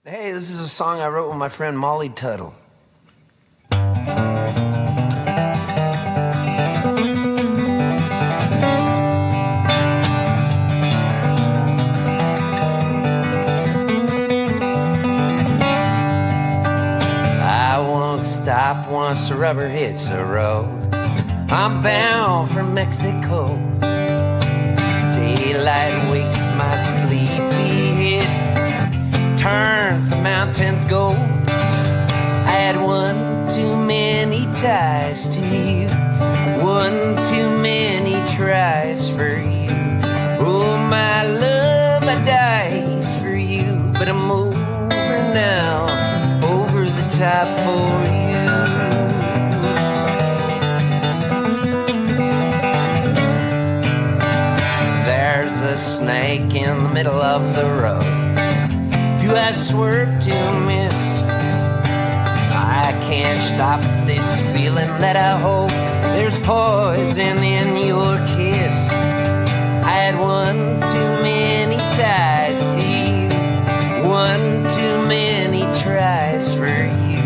Hey, this is a song I wrote with my friend Molly Tuttle. I won't stop once the rubber hits the road. I'm bound for Mexico. Daylight wakes my sleepy head, turns the mountains gold. I had one too many ties to you, one too many tries for you. Oh, my love, I dies for you, but I'm over now, over the top for you. There's a snake in the middle of the road. Do I swerve to miss? I can't stop this feeling that I hope there's poison in your kiss. I had one too many ties to you, one too many tries for you.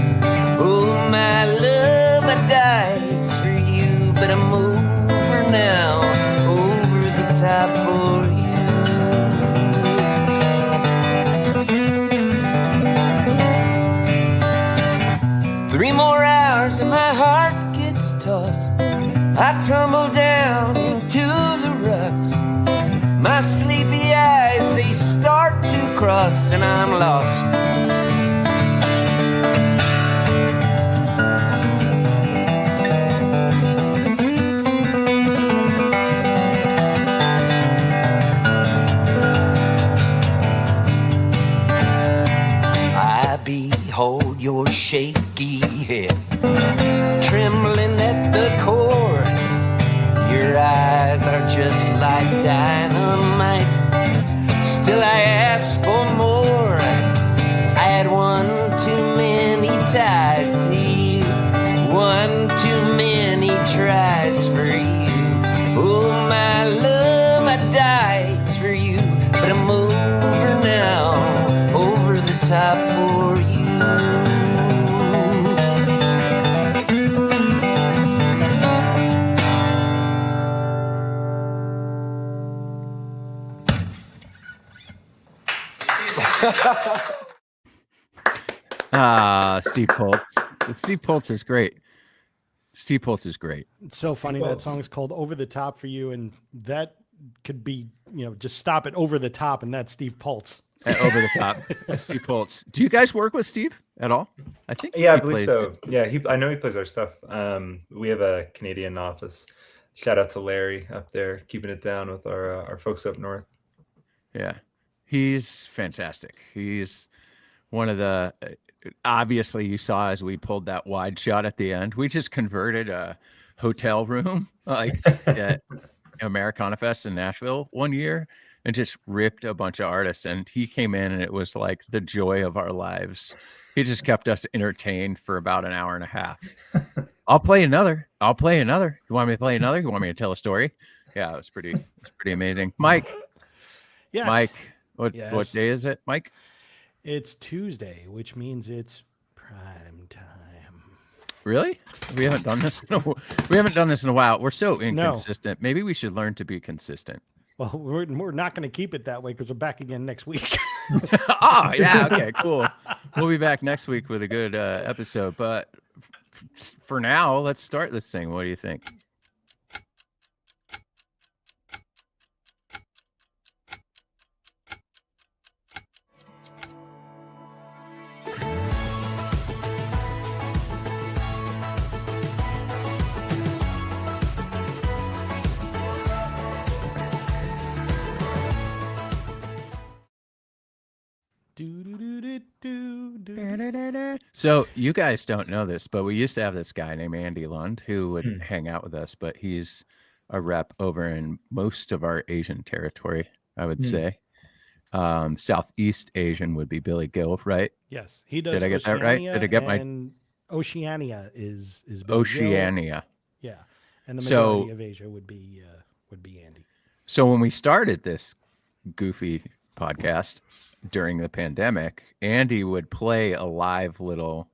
Oh, my love, I dies for you, but I'm over now, over the top for you. Three more hours and my heart gets tossed. I tumble down into the rucks. My sleepy eyes, they start to cross and I'm lost. I behold your shaky head, trembling at the core. Your eyes are just like dynamite. Still I ask for more. I had one too many ties to you, one too many tries for you. Oh, my love, I dies for you, but I'm over now, over the top for you. Steve Poltz. Steve Poltz is great. Steve Poltz is great. It's so funny. That song is called Over the Top for You. And that could be, just stop it over the top. And that's Steve Poltz. Over the top. Steve Poltz. Do you guys work with Steve at all? I think. Yeah, I believe so. Yeah, I know he plays our stuff. We have a Canadian office. Shout out to Larry up there, keeping it down with our folks up north. Yeah, he's fantastic. He's one of the. Obviously, you saw as we pulled that wide shot at the end, we just converted a hotel room like at Americana Fest in Nashville one year and just ripped a bunch of artists. And he came in and it was like the joy of our lives. He just kept us entertained for about an hour and a half. I'll play another. You want me to play another? You want me to tell a story? Yeah, it was pretty amazing. Mike. Yes. Mike, what day is it, Mike? It's Tuesday, which means it's prime time. Really? We haven't done this in a while. We're so inconsistent. No. Maybe we should learn to be consistent. Well, we're not going to keep it that way because we're back again next week. Oh, yeah. Okay, cool. We'll be back next week with a good episode. But for now, let's start this thing. What do you think? So you guys don't know this, but we used to have this guy named Andy Lund who would hang out with us, but he's a rep over in most of our Asian territory, I would say. Southeast Asian would be Billy Gill, right? Yes, he does. Did I get that right? Did I get Oceania is Billy Oceania. Gill. Yeah, and the majority of Asia would be Andy. So when we started this goofy podcast, during the pandemic, Andy would play a live little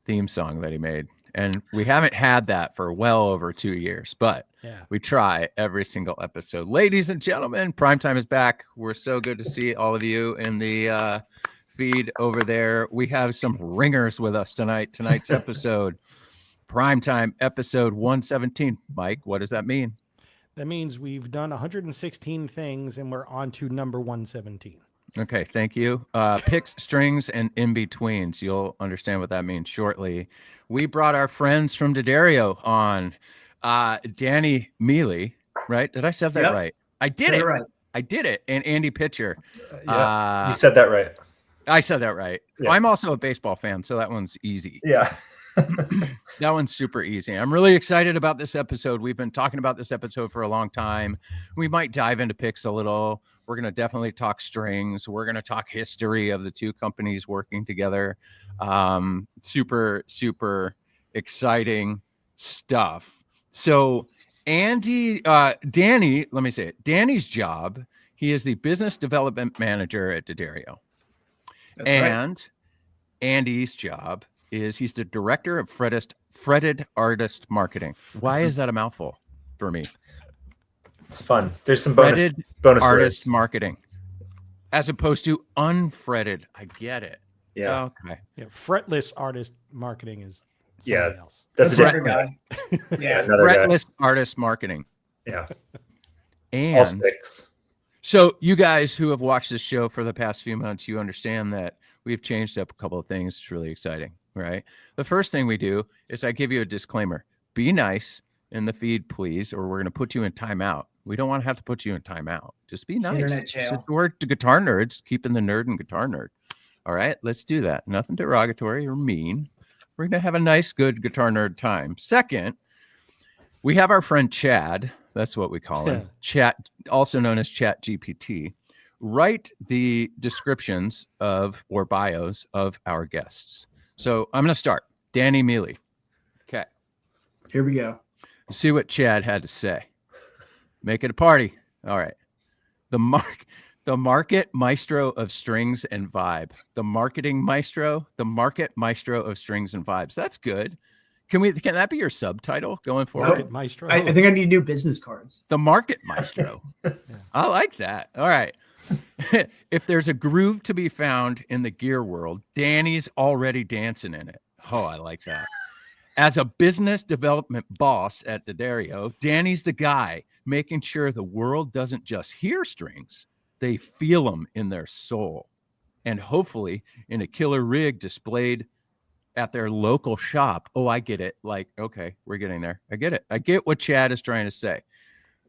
theme song that he made. And we haven't had that for well over 2 years, but we try every single episode. Ladies and gentlemen, Primetime is back. We're so good to see all of you in the feed over there. We have some ringers with us tonight. Tonight's episode, Primetime episode 117. Mike, what does that mean? That means we've done 116 things and we're on to number 117. Okay, thank you. Picks, strings, and in-betweens. You'll understand what that means shortly. We brought our friends from D'Addario on. Danny Mealy, right? Did I say that right? I did it. Right. I did it. And Andy Pitcher. Yeah, you said that right. I said that right. Yeah. I'm also a baseball fan, so that one's easy. Yeah. That one's super easy. I'm really excited about this episode. We've been talking about this episode for a long time. We might dive into picks a little. We're going to definitely talk strings. We're going to talk history of the two companies working together. Super, super exciting stuff. So Danny, let me say it. Danny's job, he is the business development manager at D'Addario. That's and right. Andy's job is he's the director of fretted artist marketing. Why is that a mouthful for me? It's fun. There's some bonus artist words. Marketing, as opposed to unfretted. I get it. Yeah. Okay. Yeah. Fretless artist marketing is somebody else. That's a different guy. Fretless artist marketing. Yeah. And all sticks. So you guys who have watched this show for the past few months, you understand that we've changed up a couple of things. It's really exciting, right? The first thing we do is I give you a disclaimer. Be nice in the feed, please, or we're going to put you in timeout. We don't want to have to put you in timeout. Just be nice. Internet jail. We're to guitar nerds, keeping the nerd and guitar nerd. All right, let's do that. Nothing derogatory or mean. We're going to have a nice, good guitar nerd time. Second, we have our friend Chad. That's what we call him. Chat, also known as Chat GPT. Write the descriptions of or bios of our guests. So I'm going to start. Danny Mealy. Okay. Here we go. See what Chad had to say. Make it a party. All right. The market maestro of strings and vibe. The marketing maestro. The market maestro of strings and vibes. That's good. Can that be your subtitle going forward? Market maestro. I think I need new business cards. The market maestro. I like that. All right. If there's a groove to be found in the gear world, Danny's already dancing in it. Oh, I like that. As a business development boss at D'Addario, Danny's the guy making sure the world doesn't just hear strings, they feel them in their soul. And hopefully in a killer rig displayed at their local shop. Oh, I get it. Like, okay, we're getting there. I get it. I get what Chad is trying to say.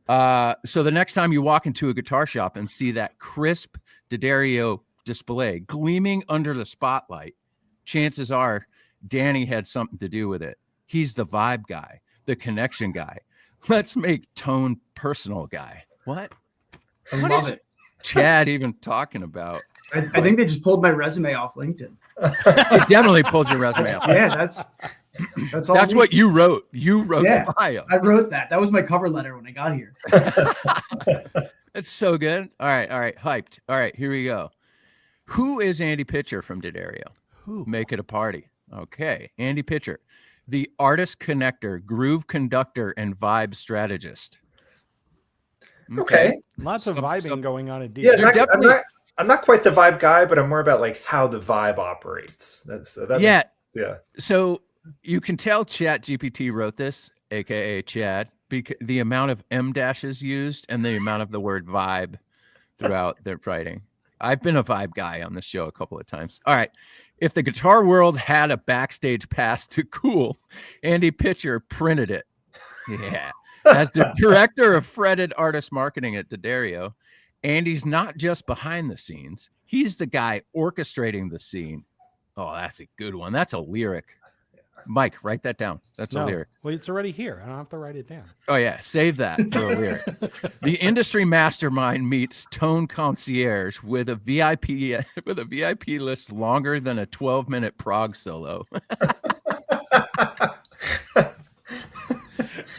So the next time you walk into a guitar shop and see that crisp D'Addario display gleaming under the spotlight, chances are Danny had something to do with it. He's the vibe guy, the connection guy. Let's make tone personal guy. What? I love it. Chad even talking about? I think they just pulled my resume off LinkedIn. It definitely pulled your resume off. Yeah, that's all. That's what you wrote. You wrote the bio. I wrote that. That was my cover letter when I got here. That's so good. All right. Hyped. All right, here we go. Who is Andy Pitcher from D'Addario? Who? Make it a party. Okay. Andy Pitcher, the artist connector, groove conductor, and vibe strategist. Okay. Lots of vibing going on at D. Yeah, I'm not quite the vibe guy, but I'm more about like how the vibe operates. Yeah. So you can tell Chat GPT wrote this, aka Chad, because the amount of M dashes used and the amount of the word vibe throughout their writing. I've been a vibe guy on this show a couple of times. All right. If the guitar world had a backstage pass to cool, Andy Pitcher printed it. Yeah. As the director of fretted artist marketing at D'Addario, Andy's not just behind the scenes. He's the guy orchestrating the scene. Oh, that's a good one. That's a lyric. Mike, write that down. That's a lyric. Well, it's already here. I don't have to write it down. Oh, yeah. Save that for a lyric. The industry mastermind meets tone concierge with a VIP list longer than a 12-minute prog solo.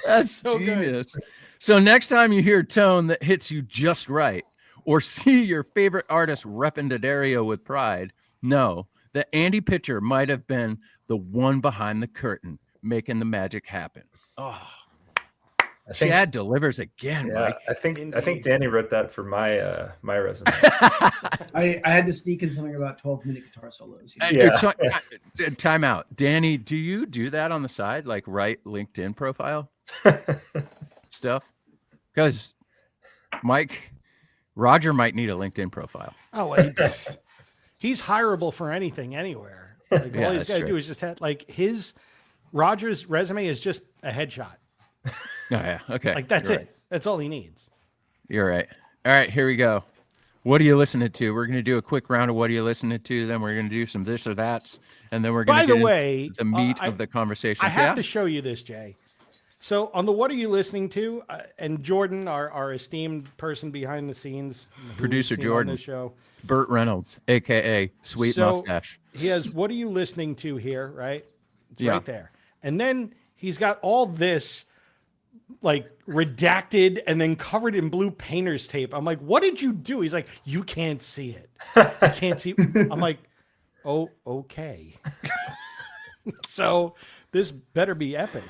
That's so genius. Good. So next time you hear tone that hits you just right, or see your favorite artist repping D'Addario with pride, know that Andy Pitcher might have been the one behind the curtain making the magic happen. Oh, I think, Chad delivers again, yeah, Mike. I think Danny wrote that for my my resume. I had to sneak in something about 12-minute guitar solos. Yeah. Time out. Danny, do you do that on the side? Like write LinkedIn profile stuff? Because Roger might need a LinkedIn profile. Oh, well, he's hireable for anything, anywhere. Like, Yeah, all he's that's got to true. do is just have, like, Roger's resume is just a headshot. Oh, yeah. Okay. Like, that's You're it. right. That's all he needs. You're right. All right, here we go. What are you listening to? We're going to do a quick round of what are you listening to. Then we're going to do some this or that's. And then we're going By to the get way, into the meat of the conversation. I have to show you this, Jay. So on the What Are You Listening To? And Jordan, our esteemed person behind the scenes. who Producer we've seen on Jordan. this show. Burt Reynolds, a.k.a. Sweet So Mustache. he has What Are You Listening To here, right? It's Yeah. right there. And then he's got all this like redacted and then covered in blue painter's tape. I'm like, what did you do? He's like, you can't see it. You can't see. I'm like, oh, okay. So this better be epic.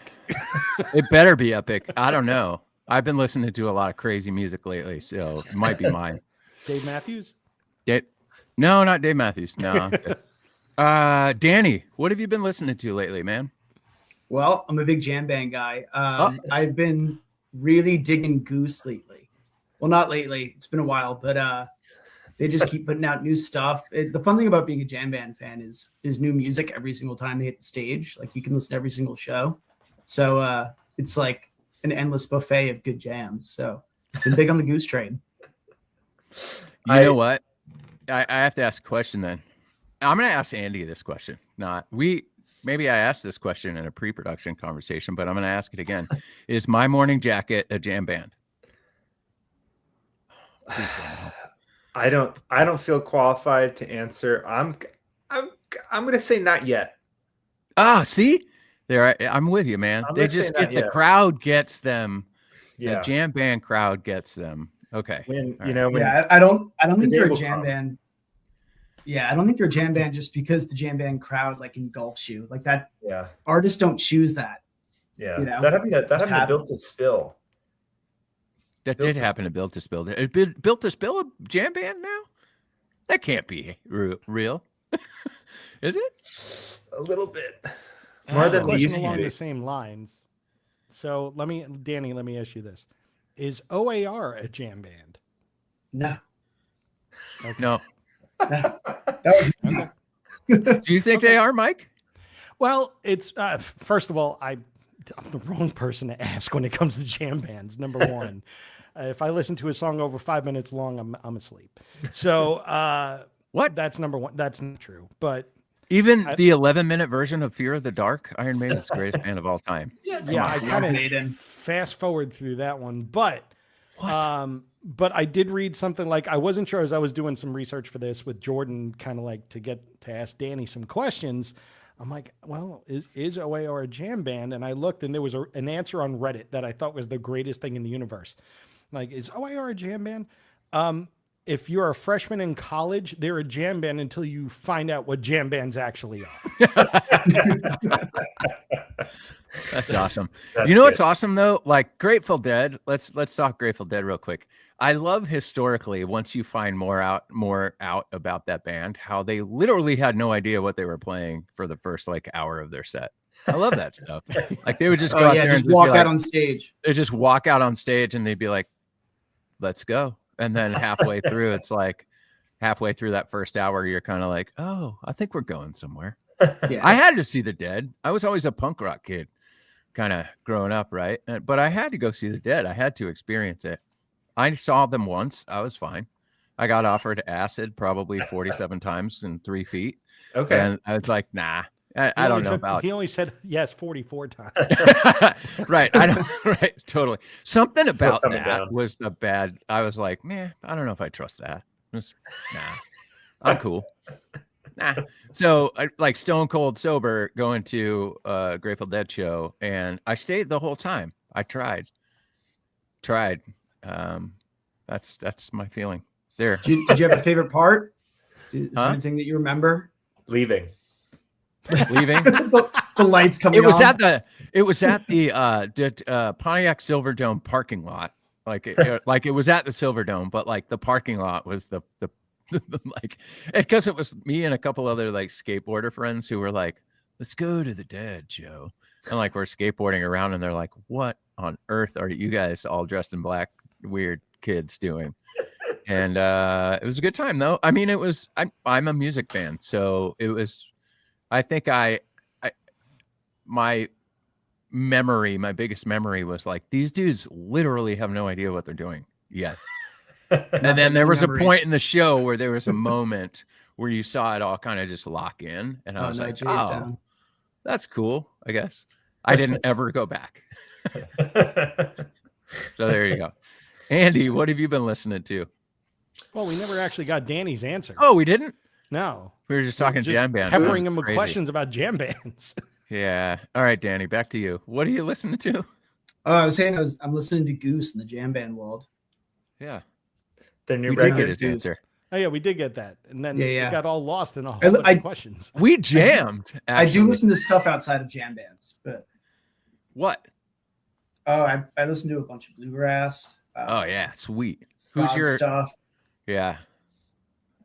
It better be epic. I don't know. I've been listening to a lot of crazy music lately, so it might be mine. Dave Matthews? No, not Dave Matthews. No. Danny, what have you been listening to lately, man? Well, I'm a big jam band guy. I've been really digging Goose lately. Well, not lately. It's been a while, but they just keep putting out new stuff. The fun thing about being a jam band fan is there's new music every single time they hit the stage. Like you can listen to every single show. So it's like an endless buffet of good jams. So been big on the Goose train. You know what? I have to ask a question then. I'm going to ask Andy this question. Maybe I asked this question in a pre-production conversation, but I'm going to ask it again. Is My Morning Jacket a jam band? I don't feel qualified to answer. I'm going to say not yet. See? I'm with you, man. They just get the crowd gets them. Yeah. The jam band crowd gets them. Okay. I don't think day they're a will jam come. band. Yeah, I don't think they're a jam band just because the jam band crowd like engulfs you. Like that. Yeah. Artists don't choose that. Yeah. You know, that happened to happens. Built to Spill. That Built did to happen to Built to Spill. Built to Spill a jam band now? That can't be real. Is it? A little bit. I More have a than we question used to along be. the same lines. So Danny, let me ask you this. Is OAR a jam band? No. Okay. No. That was easy. Do you think they are, Mike? Well, it's first of all, I'm the wrong person to ask when it comes to jam bands. Number one, if I listen to a song over 5 minutes long, I'm asleep. So What? That's number one. That's not true. But Even the 11-minute version of Fear of the Dark, Iron Maiden's the greatest band of all time. yeah, I Love kind Maiden. of fast forward through that one. But but I did read something like I wasn't sure as I was doing some research for this with Jordan, kind of like to ask Danny some questions. I'm like, well, is OAR a jam band? And I looked, and there was an answer on Reddit that I thought was the greatest thing in the universe. Like, is OAR a jam band? If you're a freshman in college, they're a jam band until you find out what jam bands actually are. That's awesome. That's You know what's good. awesome though? Like Grateful Dead. Let's talk Grateful Dead real quick. I love historically once you find more out about that band, how they literally had no idea what they were playing for the first like hour of their set. I love that stuff. Like they would just go out there just and walk be out like, on stage. they just walk out on stage and they'd be like, "Let's go." And then halfway through, it's like halfway through that first hour, you're kind of like, "Oh, I think we're going somewhere." Yeah. I had to see the Dead. I was always a punk rock kid, kind of growing up, right? But I had to go see the Dead. I had to experience it. I saw them once. I was fine. I got offered acid probably 47 times in 3 feet. Okay. And I was like, nah, I don't know about. He only said yes 44 times. Right. I don't. Right. Totally. Something about coming that down. was a bad. I was like, man, I don't know if I trust that. Just, nah, I'm cool. Nah. So like stone cold sober going to a Grateful Dead show, and I stayed the whole time. I tried. That's my feeling. There. Did you have a favorite part? Is there Huh? anything that you remember? Leaving. Leaving. The lights coming It was on. it was at the Pontiac Silverdome parking lot. Like it was at the Silverdome, but like the parking lot was the like, because it was me and a couple other like skateboarder friends who were like, let's go to the Dead, Joe. And like we're skateboarding around and they're like, what on earth are you guys all dressed in black, weird kids doing? And it was a good time though. I mean, I'm a music fan, so it was. I think my biggest memory was like, these dudes literally have no idea what they're doing yet. And then there was a point in the show where there was a moment where you saw it all kind of just lock in, and I was like, oh, that's cool, I guess. I didn't ever go back. So there you go. Andy, what have you been listening to? Well, we never actually got Danny's answer. Oh, we didn't? No. We were just talking jam bands. Peppering him with questions about jam bands. Yeah. All right, Danny, back to you. What are you listening to? I was saying I'm listening to Goose in the jam band world. Yeah. The new We did get record. his answer. Oh yeah, we did get that, and then Yeah. it got all lost in a whole bunch of questions. We jammed. I do listen to stuff outside of jam bands, but what? I listen to a bunch of bluegrass. Oh yeah, sweet. Who's prog your stuff? Yeah.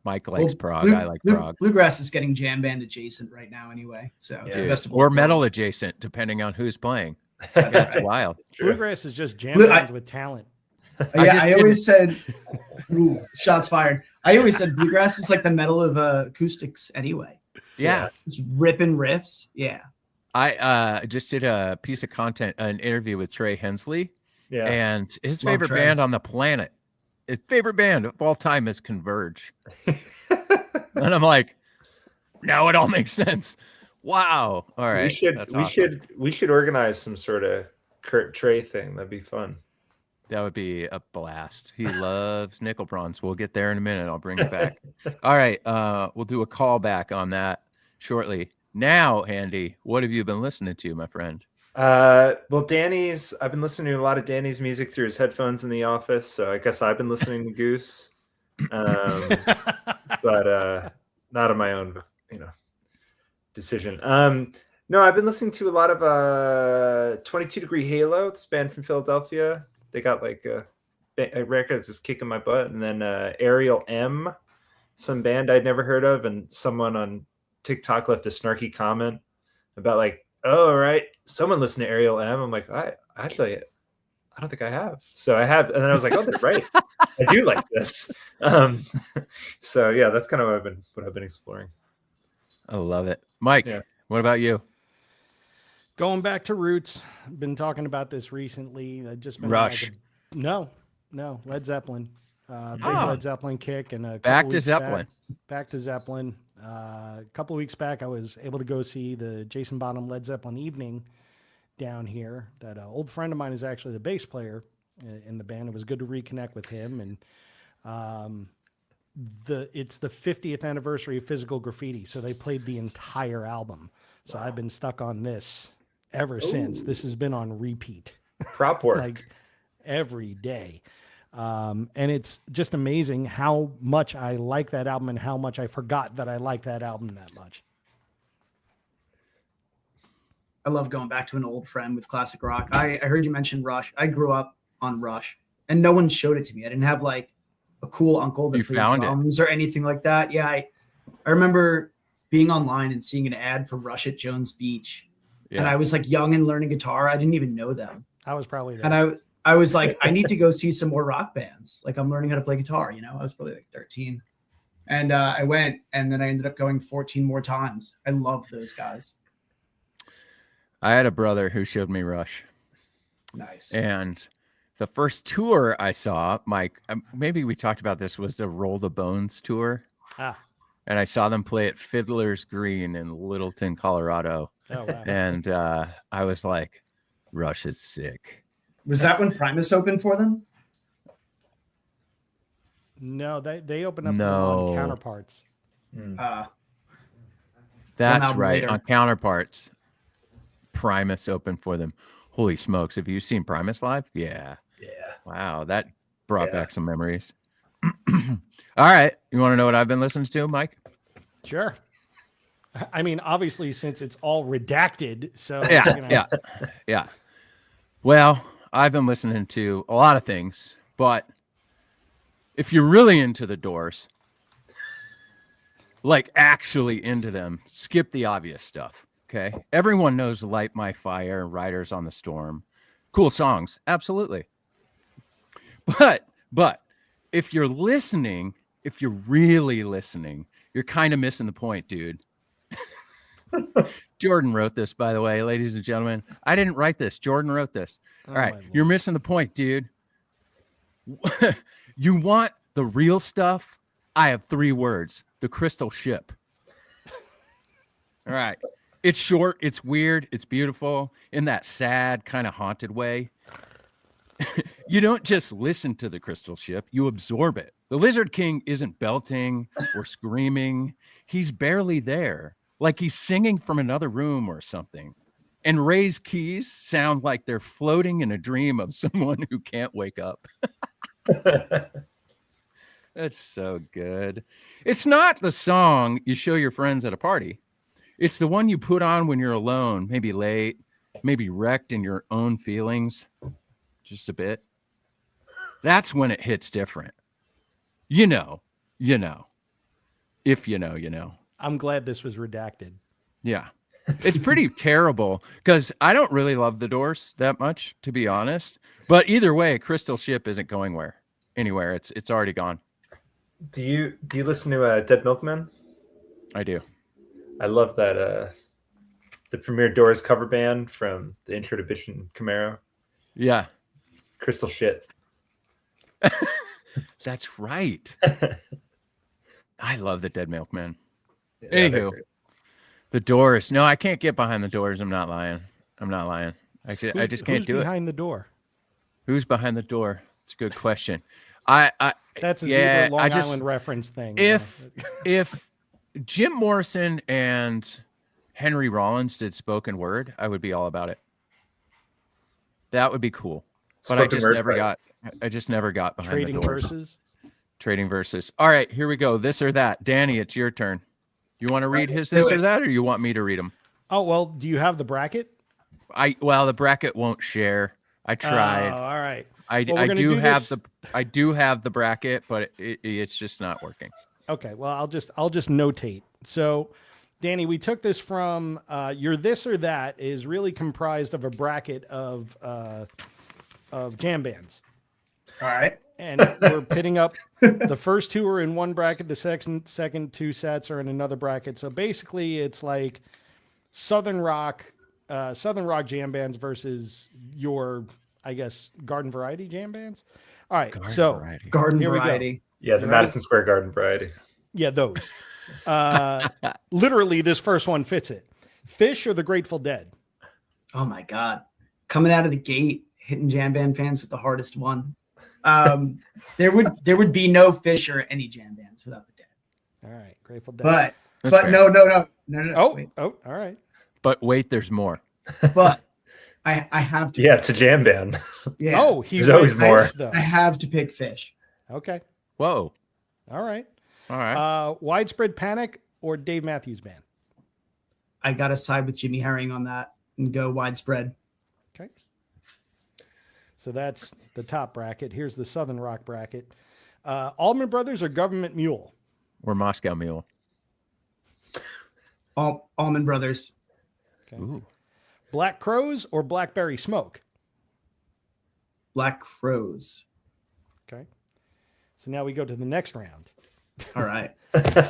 Mike likes prog. I like prog. Bluegrass is getting jam band adjacent right now, anyway. So it's the best of both or metal worlds. adjacent, depending on who's playing. That's That's right. wild. Bluegrass is just jam bands with talent. I always said, ooh, shots fired. I always said bluegrass is like the metal of acoustics anyway. Yeah. It's ripping riffs. Yeah. I just did a piece of content, an interview with Trey Hensley. Yeah. And his Love favorite Trey. band on the planet, his favorite band of all time is Converge. And I'm like, now it all makes sense. Wow. All right. We should organize some sort of Kurt Trey thing. That'd be fun. That would be a blast. He loves nickel bronze. We'll get there in a minute. I'll bring it back. All right. We'll do a call back on that shortly. Now, Andy, what have you been listening to, my friend? Well, I've been listening to a lot of Danny's music through his headphones in the office. So I guess I've been listening to Goose. But not on my own, decision. No, I've been listening to a lot of 22 Degree Halo, this band from Philadelphia. They got like a record that's just kicking my butt. And then Ariel M, some band I'd never heard of, and someone on TikTok left a snarky comment about like, oh, all right, someone listened to Ariel M. I'm like, I don't think I have. So I have, and then I was like, oh, they're right. I do like this. So yeah, that's kind of what I've been exploring. I love it. Mike, What about you? Going back to roots. I've been talking about this recently. I've just been Rush. No, Led Zeppelin. Big Led Zeppelin kick, and back to Zeppelin. Back to Zeppelin. A couple of weeks back, I was able to go see the Jason Bonham Led Zeppelin evening down here. That old friend of mine is actually the bass player in the band. It was good to reconnect with him, and it's the 50th anniversary of Physical Graffiti, so they played the entire album. So I've been stuck on this ever since. This has been on repeat. Prop work. Like every day. And it's just amazing how much I like that album and how much I forgot that I liked that album that much. I love going back to an old friend with classic rock. I heard you mention Rush. I grew up on Rush, and no one showed it to me. I didn't have like a cool uncle that played drums or anything like that. Yeah, I remember being online and seeing an ad for Rush at Jones Beach, and I was like young and learning guitar. I didn't even know them. I was probably there. And I was like, I need to go see some more rock bands. Like I'm learning how to play guitar. I was probably like 13, and I went, and then I ended up going 14 more times. I love those guys. I had a brother who showed me Rush. Nice. And the first tour I saw, Mike, maybe we talked about this, was the Roll the Bones tour. And I saw them play at Fiddler's Green in Littleton, Colorado. Oh, wow. And I was like, Rush is sick. Was that when Primus opened for them? No, they opened up on Counterparts. That's right. On Counterparts, Primus opened for them. Holy smokes. Have you seen Primus live? Yeah. Yeah. Wow. That brought back some memories. All right. You want to know what I've been listening to, Mike? Sure. I mean, obviously, since it's all redacted, so Yeah. Well, I've been listening to a lot of things, but if you're really into the Doors, like actually into them, skip the obvious stuff. Okay. Everyone knows Light My Fire, Riders on the Storm. Cool songs. Absolutely. But if you're listening, if you're really listening, you're kind of missing the point, dude. Jordan wrote this, by the way, ladies and gentlemen. I didn't write this. Jordan wrote this. All right. You're missing the point, dude. You want the real stuff? I have 3 words. The Crystal Ship. All right. It's short. It's weird. It's beautiful in that sad, kind of haunted way. You don't just listen to the Crystal Ship. You absorb it. The Lizard King isn't belting or screaming. He's barely there, like he's singing from another room or something. And Ray's keys sound like they're floating in a dream of someone who can't wake up. That's so good. It's not the song you show your friends at a party. It's the one you put on when you're alone, maybe late, maybe wrecked in your own feelings, just a bit. That's when it hits different. You know. If you know, you know. I'm glad this was redacted. Yeah. It's pretty terrible because I don't really love the Doors that much, to be honest. But either way, Crystal Ship isn't going anywhere. It's already gone. Do you listen to Dead Milkmen? I do. I love that the premier Doors cover band from the Intro to Bitch and Camaro. Yeah. Crystal Shit. That's right. I love the Dead Milkmen. Yeah, Anywho, the Doors. No, I can't get behind the Doors. I'm not lying. I just can't do it. Who's behind the door? Who's behind the door? It's a good question. That's a Zebra Long Island reference thing. If Jim Morrison and Henry Rollins did spoken word, I would be all about it. That would be cool. But I just never got behind Trading the doors. Verses. Trading verses. All right, here we go. This or that. Danny, it's your turn. You want to read his this or that, or you want me to read them? Oh, well, do you have the bracket? The bracket won't share. I tried. Oh, all right. I do have the bracket, but it's just not working. Okay, well, I'll just notate. So, Danny, we took this from your this or that is really comprised of a bracket of jam bands. All right. And we're pitting up the first 2 are in one bracket, the second 2 sets are in another bracket. So basically it's like Southern rock jam bands versus your, I guess, garden variety jam bands. All right. Garden variety. Yeah, the Madison Square Garden variety. Yeah, those. Literally, this first one fits it. Fish or the Grateful Dead? Oh my God. Coming out of the gate, hitting jam band fans with the hardest one. There would be no Fish or any jam bands without the Dead. All right, Grateful Dead. But no. All right. But wait, there's more. But I have to. Yeah, it's a jam band. Yeah. Oh, there's always more. I have to pick Fish. Okay. Whoa. All right. All right. Widespread Panic or Dave Matthews Band? I got to side with Jimmy Herring on that and go Widespread. Okay. So that's the top bracket. Here's the Southern rock bracket. Allman Brothers or Government Mule? Or Moscow Mule. Allman Brothers. Okay. Ooh. Black Crows or Blackberry Smoke? Black Crows. Okay. So now we go to the next round. All right.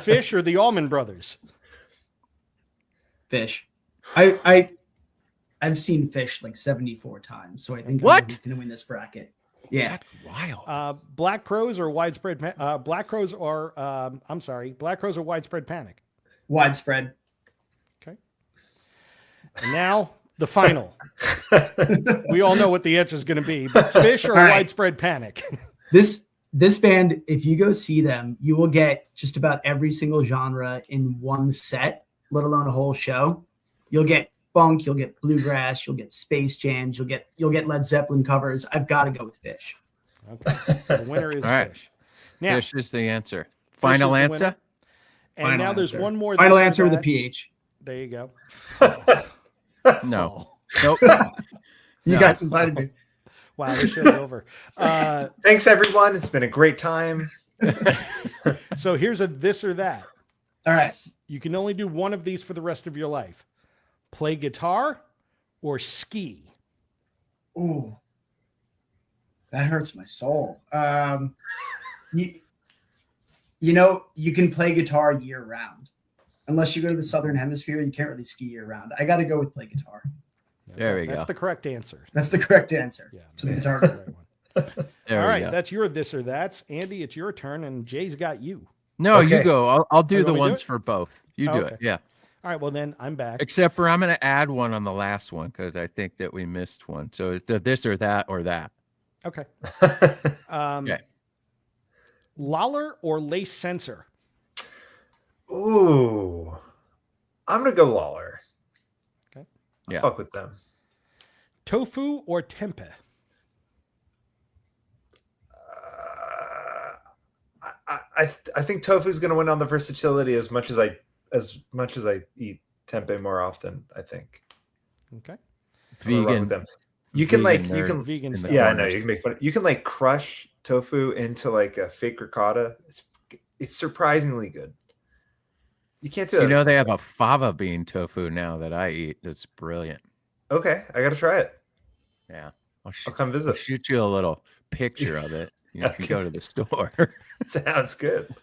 Fish or the Allman Brothers? Fish. I've seen Fish like 74 times, so I think I'm going to win this bracket. Yeah. That's wild. Black Crows or Widespread Black Crows or Widespread Panic? Widespread. Okay. And now the final. We all know what the answer is going to be, but Fish or Widespread Panic? This band, if you go see them, you will get just about every single genre in one set, let alone a whole show. You'll get funk, you'll get bluegrass, you'll get space jams, you'll get Led Zeppelin covers. I've got to go with Fish. Okay. So the winner is Fish. Now, Fish is the answer. Fish Final is the answer? winner. And Final now there's answer. one more. Final this or answer with a that. PH. There you go. No. Oh, Nope. You No. guys invited me. wow, this show's over. Thanks, everyone. It's been a great time. So here's a this or that. All right. You can only do one of these for the rest of your life. Play guitar or ski. Ooh, that hurts my soul. You know, you can play guitar year round. Unless you go to the Southern Hemisphere, you can't really ski year round. I got to go with play guitar. There we That's go. the correct answer. That's the correct answer. Yeah. To the guitar. That's the right one. There All we right, go. that's your this or that's. Andy, it's your turn, and Jay's got you. No, you Okay. go. I'll do you the want me to do ones it? for both. You Oh, do okay. it. Yeah. All right, well then I'm back. Except for I'm going to add one on the last one because I think that we missed one. So it's the this or that or that. Okay. Okay. Lollar or lace sensor? Ooh, I'm gonna go Lawler. Okay. I'll Yeah. fuck with them. Tofu or tempeh? I think tofu is gonna win on the versatility as much as I eat tempeh more often. I think. Okay. I'm gonna rock with Vegan. them. You can like vegan you nerd can Vegan in the stuff. yeah I know corners. you can make fun. You can like crush tofu into like a fake ricotta. It's surprisingly good. You can't do that. You know they have a fava bean tofu now that I eat. It's brilliant. Okay, I gotta try it. Yeah. I'll come I'll visit. shoot you a little picture of it. You Okay. can go to the store. Sounds good.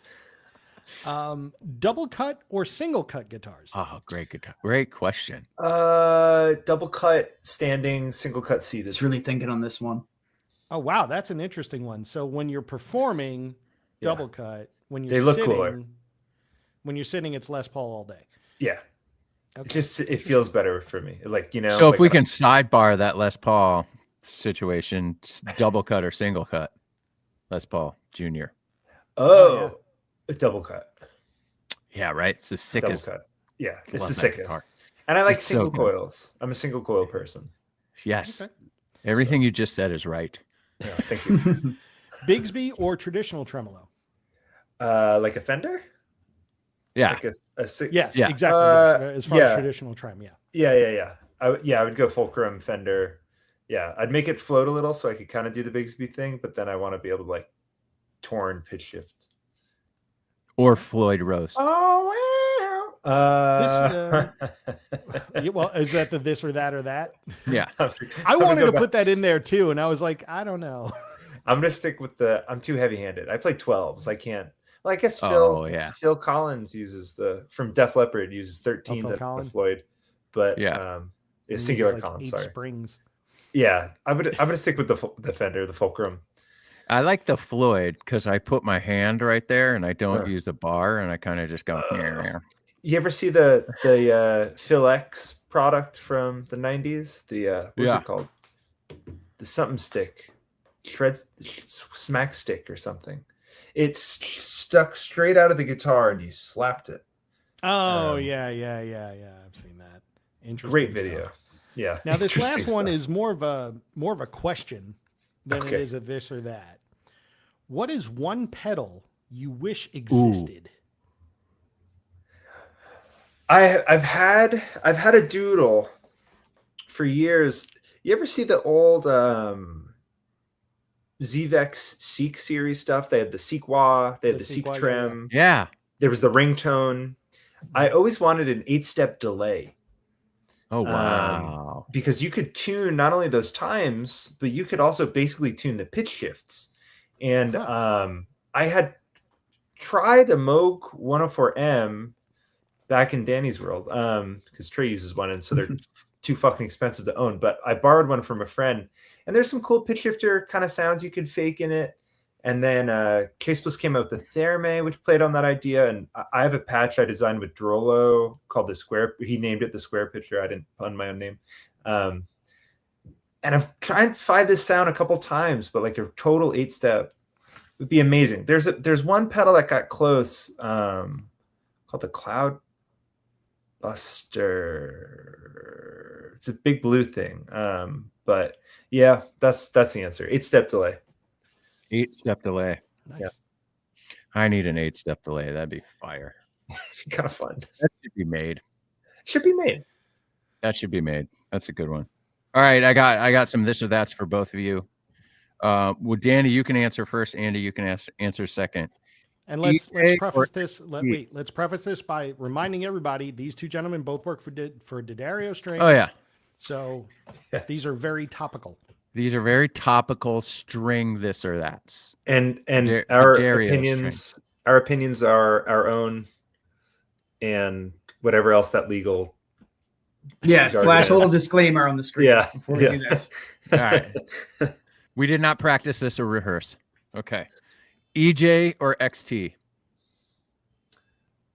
Double cut or single cut guitars? Oh, great guitar. Great question. Double cut, standing, single cut, seated. Just really thinking on this one. Oh wow, that's an interesting one. So when you're performing, Yeah. double cut. When you're They look sitting, cooler. When you're sitting, it's Les Paul all day. Yeah, Okay. it feels better for me. Like So like if we when can sidebar that Les Paul situation, double cut or single cut, Les Paul Jr. Oh, a double cut. Yeah, right. It's the Double sickest. cut. Yeah, it's Love the that sickest. guitar. And I like It's so single good. coils. I'm a single coil person. Yes. Okay. Everything you just said is right. Yeah, thank you. Bigsby or traditional tremolo? Like a Fender? Yeah. Like Yes, Uh, exactly. Yes. As far as yeah. traditional trem, yeah. Yeah. I would go fulcrum Fender. Yeah, I'd make it float a little so I could kind of do the Bigsby thing, but then I want to be able to like torn pitch shift. Or Floyd Rose. Oh wow. Yeah, well, is that the this or that or that? Yeah. I wanted to put that in there too, and I was like, I don't know. I'm gonna stick with I'm too heavy-handed. I play 12s. I can't. Well, I guess Oh, yeah. Phil Collins uses from Def Leppard uses 13s Phil at Collins? Floyd, but Yeah. It uses singular like Collins. 8 Sorry. springs. Yeah, I'm gonna stick with the Fender, the Fulcrum. I like the Floyd because I put my hand right there and I don't Huh. use a bar and I kind of just go. You ever see the Phil X product from the 90s? What's Yeah. it called? The something stick, smack stick or something. It's stuck straight out of the guitar and you slapped it. Oh Um, yeah. I've seen that. Interesting. Great video. stuff. Yeah. Now this interesting last one stuff. is more of a question than it Okay. is a this or that. What is one pedal you wish existed? I've had a doodle for years. You ever see the old Zvex Seek series stuff? They had the Seek Wah, they had The the Seek Seek Wah, yeah, Trim. Yeah. There was the ringtone. I always wanted an 8-step delay. Oh, wow. Because you could tune not only those times, but you could also basically tune the pitch shifts. And I had tried a Moog 104M back in Danny's world, because Trey uses one, and so they're too fucking expensive to own. But I borrowed one from a friend, and there's some cool pitch shifter kind of sounds you could fake in it. And then Case Bliss came out with the Therme, which played on that idea. And I have a patch I designed with Drolo called the Square. He named it the Square Pitcher. I didn't pun my own name. And I've tried to find this sound a couple times, but like a total 8-step would be amazing. There's one pedal that got close, called the Cloud Buster. It's a big blue thing. But yeah, that's the answer. 8-step delay. 8-step delay. Nice. Yeah. I need an 8-step delay. That'd be fire. Kind of fun. That should be made. Should be made. That should be made. That's a good one. All right, I got some this or that's for both of you. Well, Danny, you can answer first. Andy, you can answer second. And let's EJ or preface this. XT? Let's preface this by reminding everybody these two gentlemen both work for D'Addario Strings. Oh yeah, So Yes. these are very topical. these are very topical string this or that's. And Dar- our Dario's opinions are our own, and whatever else that legal. Yeah, jargon flash is. a little disclaimer on the screen Yeah, before we yeah. do this. All right. We did not practice this or rehearse. Okay. EJ or XT?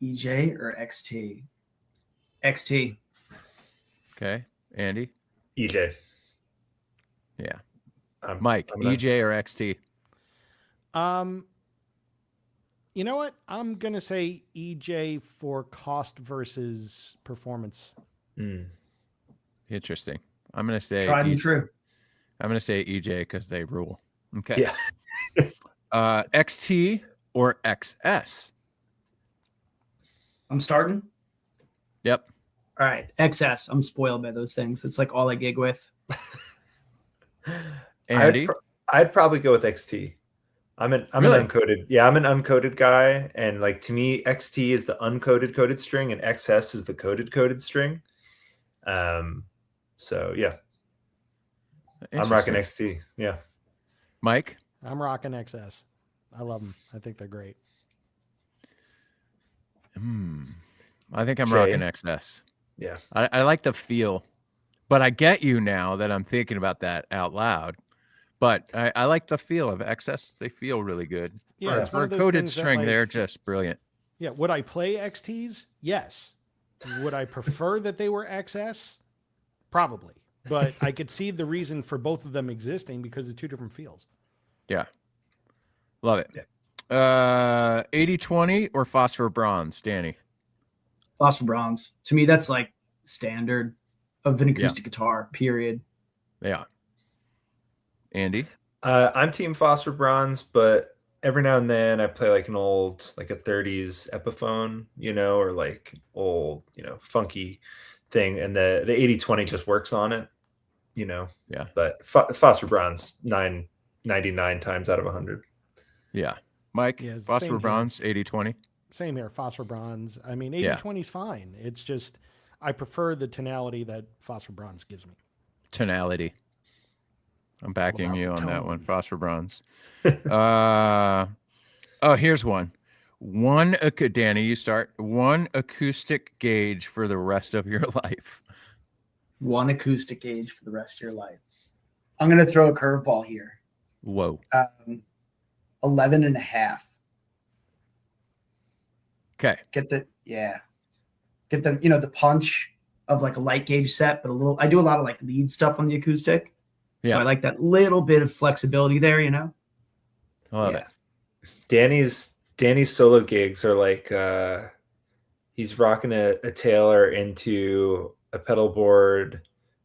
EJ or XT? XT. Okay. Andy? EJ. Yeah. I'm- Mike, I'm gonna- EJ or XT? You know what? I'm gonna say EJ for cost versus performance. Mm. Interesting. I'm gonna say Tried and true. I'm gonna say EJ because they rule. Okay. Yeah. XT or XS? I'm starting. Yep. All right. XS. I'm spoiled by those things. It's like all I gig with. Andy? I'd probably go with XT. I'm Really? an uncoded. Yeah, I'm an uncoded guy, and like to me, XT is the uncoded coded string, and XS is the coded string. So yeah, I'm rocking Interesting. XT. Yeah. Mike? I'm rocking XS. I love them. I think they're great. I think I'm Jay? rocking XS. Yeah. I like the feel, but I get you now that I'm thinking about that out loud. But I like the feel of XS. They feel really good. Yeah, it's For one a of those coded things that, string, like- they're just brilliant. Yeah. Would I play XTs? Yes. Would I prefer that they were XS? Probably. But I could see the reason for both of them existing because of two different feels. Yeah. Love it. 80-20 or phosphor bronze, Danny? Phosphor bronze. To me, that's like standard of an acoustic guitar, period. Yeah. Andy? I'm team phosphor bronze, but every now and then I play like an old, like a 30s Epiphone, or like old, funky thing, and the 80-20 just works on it, Yeah. But phosphor bronze 99 times out of 100. Yeah. Mike? Yeah, it's the Phosphor same here. bronze, 80-20? Same here. Phosphor bronze. I mean, Yeah. 80-20 is fine. It's just, I prefer the tonality that phosphor bronze gives me. Tonality. I'm backing about you the on that one. tone. Phosphor bronze. Here's one. Danny, you start. One acoustic gauge for the rest of your life. One acoustic gauge for the rest of your life. I'm going to throw a curveball here. Whoa. 11 and a half. Okay. Get the the punch of like a light gauge set, but I do a lot of like lead stuff on the acoustic. So Yeah. I like that little bit of flexibility there, I love it. Danny's solo gigs are like he's rocking a Taylor into a pedal board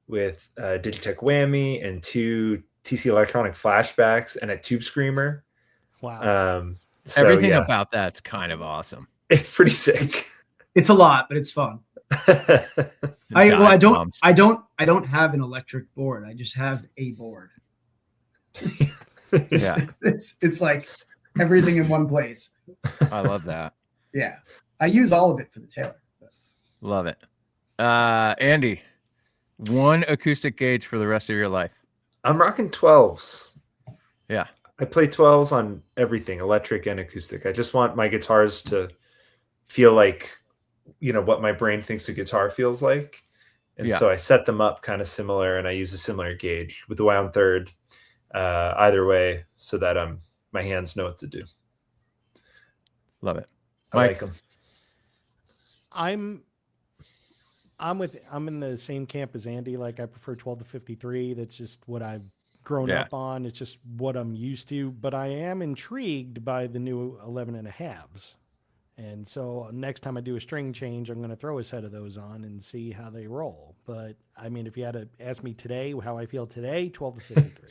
with a Digitech whammy and 2 TC electronic flashbacks and a tube screamer. Wow. So, Everything yeah, about that's kind of awesome. it's pretty sick. It's a lot, but it's fun. Dive bombs. I don't have an electric board. I just have a board. Yeah. It's like everything in one place. I love that. Yeah. I use all of it for the Taylor. Love it. Andy, one acoustic gauge for the rest of your life. I'm rocking 12s. Yeah. I play 12s on everything, electric and acoustic. I just want my guitars to feel like, what my brain thinks a guitar feels like. And Yeah. so I set them up kind of similar, and I use a similar gauge with the wound third either way so that my hands know what to do. Love it. I Mike? like them. I'm in the same camp as Andy. Like I prefer 12 to 53. That's just what I've grown Yeah. up on. It's just what I'm used to, but I am intrigued by the new 11 and a halves. And so next time I do a string change, I'm going to throw a set of those on and see how they roll. But I mean, if you had to ask me today how I feel today, 12 to 53.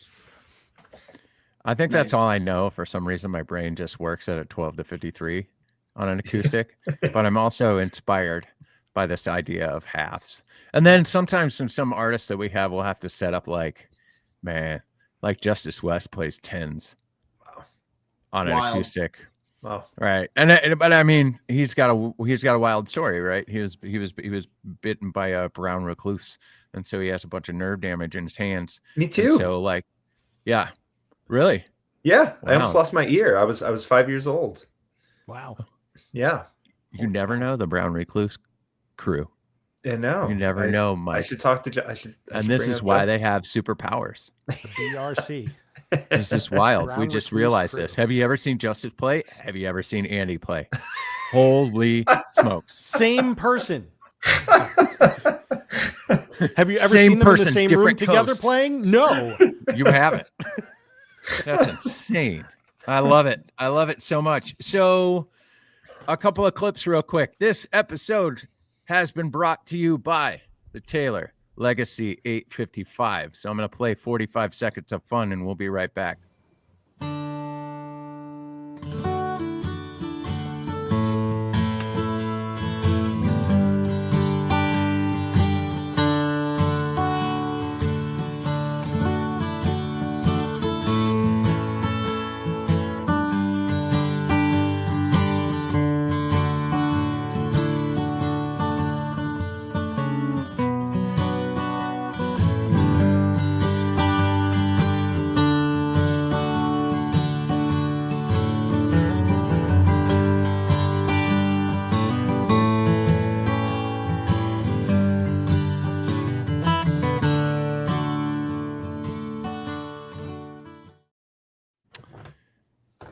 I think that's Nice. all I know. For some reason, my brain just works at a 12 to 53 on an acoustic, but I'm also inspired by this idea of halves. And then sometimes some artists that we have will have to set up like, man, like Justice West plays tens on an Wild. acoustic. Wow. Right. But I mean, he's got a wild story, right? He was bitten by a brown recluse, and so he has a bunch of nerve damage in his hands. Me And too. so like, yeah. Really? Yeah, I almost Wow. lost my ear. I was 5 years old. Wow. Yeah. You never know the brown recluse crew. Yeah, no. You never know, I Mike. should talk to. I should This bring is up why Justin. they have superpowers. The BRC. This is wild. Brown We just recluse realized crew. this. Have you ever seen Justice play? Have you ever seen Andy play? Holy smokes. Same person. Have you ever Same seen them person, in the same room different together coast. playing? No. You haven't. That's insane. I love it. I love it so much. So, a couple of clips real quick. This episode has been brought to you by the Taylor Legacy 855. So, I'm going to play 45 seconds of fun and we'll be right back.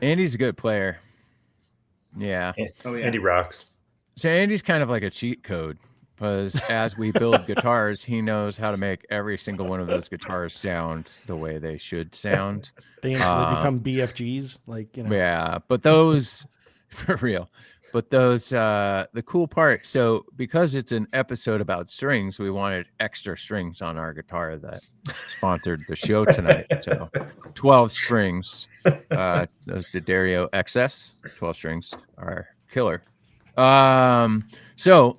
Andy's a good player. Yeah. Oh, yeah. Andy rocks. So Andy's kind of like a cheat code because as we build guitars, he knows how to make every single one of those guitars sound the way they should sound. They instantly become BFGs. Like, you know. Yeah, but those for real. But those the cool part. So because it's an episode about strings, we wanted extra strings on our guitar that sponsored the show tonight. So 12 strings. Those D'Addario XS 12 strings are killer. So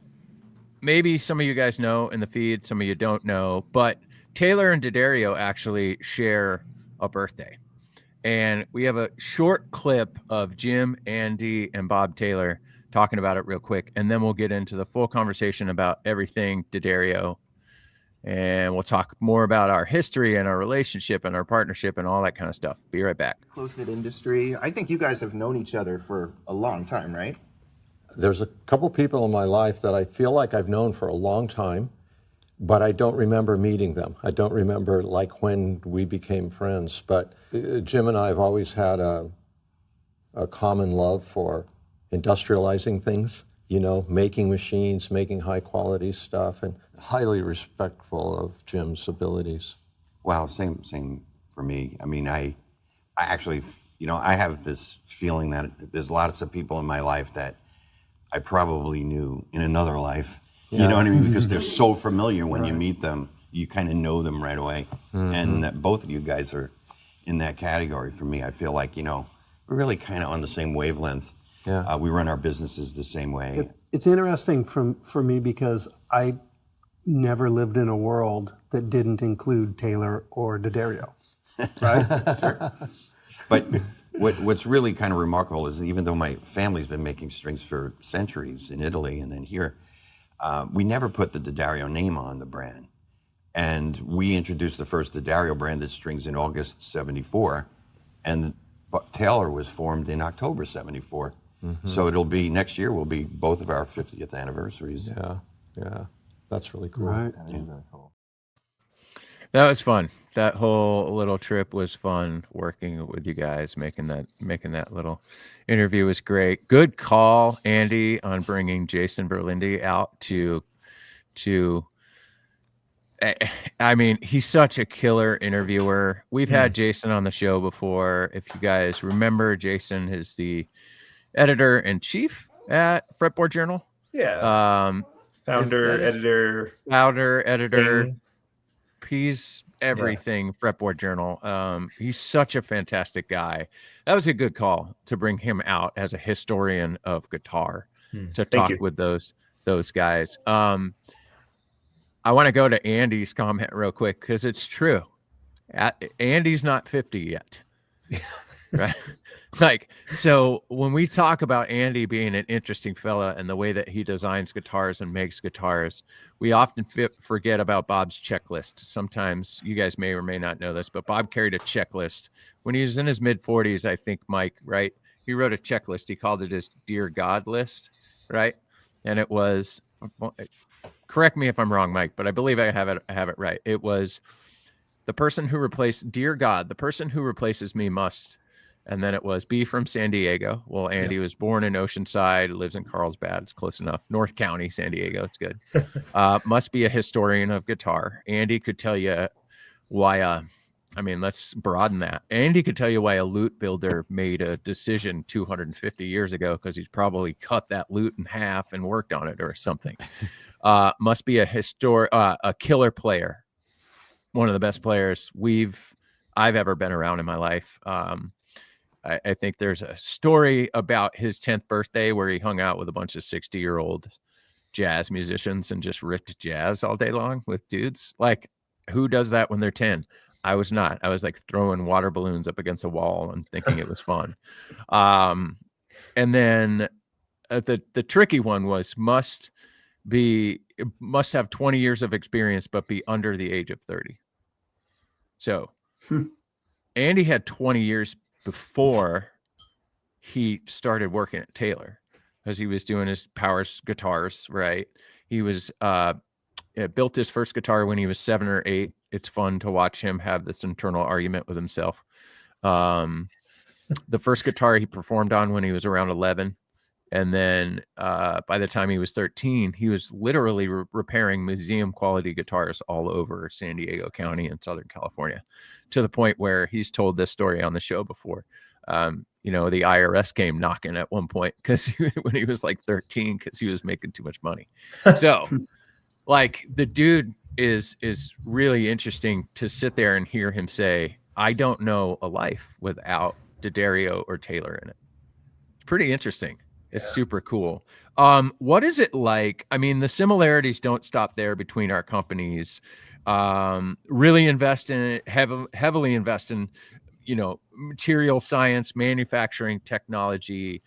maybe some of you guys know in the feed, some of you don't know, but Taylor and D'Addario actually share a birthday. And we have a short clip of Jim, Andy, and Bob Taylor talking about it real quick. And then we'll get into the full conversation about everything D'Addario. And we'll talk more about our history and our relationship and our partnership and all that kind of stuff. Be right back. Close-knit industry. I think you guys have known each other for a long time, right? There's a couple people in my life that I feel like I've known for a long time, but I don't remember meeting them. I don't remember like when we became friends. But Jim and I have always had a common love for industrializing things, you know, making machines, making high quality stuff, and highly respectful of Jim's abilities. Wow, same for me. I mean, I actually, you know, I have this feeling that there's lots of people in my life that I probably knew in another life. Yeah. You know what I mean? Because they're so familiar when you meet them, you kind of know them right away. Mm-hmm. And that both of you guys are in that category for me. I feel like, you know, we're really kind of on the same wavelength. Yeah. We run our businesses the same way. It's interesting for me because I never lived in a world that didn't include Taylor or D'Addario, right? Sure. But what's really kind of remarkable is even though my family's been making strings for centuries in Italy and then here, we never put the D'Addario name on the brand. And we introduced the first D'Addario branded strings in August '74, and Taylor was formed in October '74. Mm-hmm. So it'll be next year will be both of our 50th anniversaries. Yeah, that's really cool. Right. That is very cool. That was fun. That whole little trip was fun working with you guys, making that little interview was great. Good call, Andy, on bringing Jason Berlindi out to I mean, he's such a killer interviewer. We've had Jason on the show before. If you guys remember, Jason is the editor-in-chief at Fretboard Journal. Yeah. Founder, editor. King. He's everything Fretboard Journal. He's such a fantastic guy. That was a good call to bring him out as a historian of guitar to Thank talk you. with those guys. I want to go to Andy's comment real quick because it's true. Andy's not 50 yet. Right. Like, so when we talk about Andy being an interesting fella and the way that he designs guitars and makes guitars, we often forget about Bob's checklist. Sometimes you guys may or may not know this, but Bob carried a checklist when he was in his mid 40s. I think, Mike, right? He wrote a checklist. He called it his Dear God list, right? And it was, correct me if I'm wrong, Mike, but I believe I have it right. It was the person who replaced, Dear God, the person who replaces me must. And then it was be from San Diego. Well, Andy was born in Oceanside, lives in Carlsbad. It's close enough. North County, San Diego. It's good. Must be a historian of guitar. Andy could tell you why, let's broaden that. Andy could tell you why a lute builder made a decision 250 years ago because he's probably cut that lute in half and worked on it or something. Must be a killer player. One of the best players I've ever been around in my life. I think there's a story about his 10th birthday where he hung out with a bunch of 60-year-old jazz musicians and just ripped jazz all day long with dudes. Like, who does that when they're 10? I was not. I was like throwing water balloons up against a wall and thinking it was fun. And then the tricky one was must have 20 years of experience, but be under the age of 30. So Andy had 20 years before he started working at Taylor because he was doing his Powers guitars, right? He was built his first guitar when he was 7 or 8. It's fun to watch him have this internal argument with himself. The first guitar he performed on when he was around 11. And then by the time he was 13, he was literally repairing museum quality guitars all over San Diego County in Southern California, to the point where he's told this story on the show before. The IRS came knocking at one point because when he was like 13, because he was making too much money. So like the dude is really interesting to sit there and hear him say, I don't know a life without D'Addario or Taylor in it. It's pretty interesting. It's super cool. What is it like? I mean, the similarities don't stop there between our companies. Really invest in it, heavily invest in, material science, manufacturing, technology.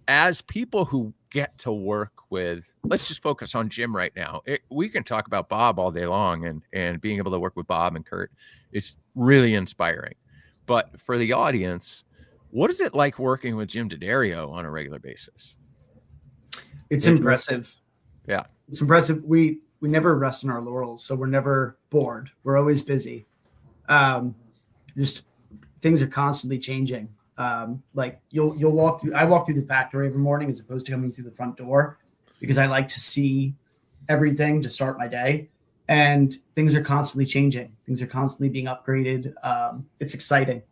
As people who get to work with, let's just focus on Jim right now. We can talk about Bob all day long, and being able to work with Bob and Kurt is really inspiring. But for the audience, what is it like working with Jim D'Addario on a regular basis? It's impressive. Yeah. It's impressive. We never rest on our laurels, so we're never bored. We're always busy. Just things are constantly changing. Like you'll walk through, I walk through the back door every morning as opposed to coming through the front door because I like to see everything to start my day. And things are constantly changing. Things are constantly being upgraded. It's exciting.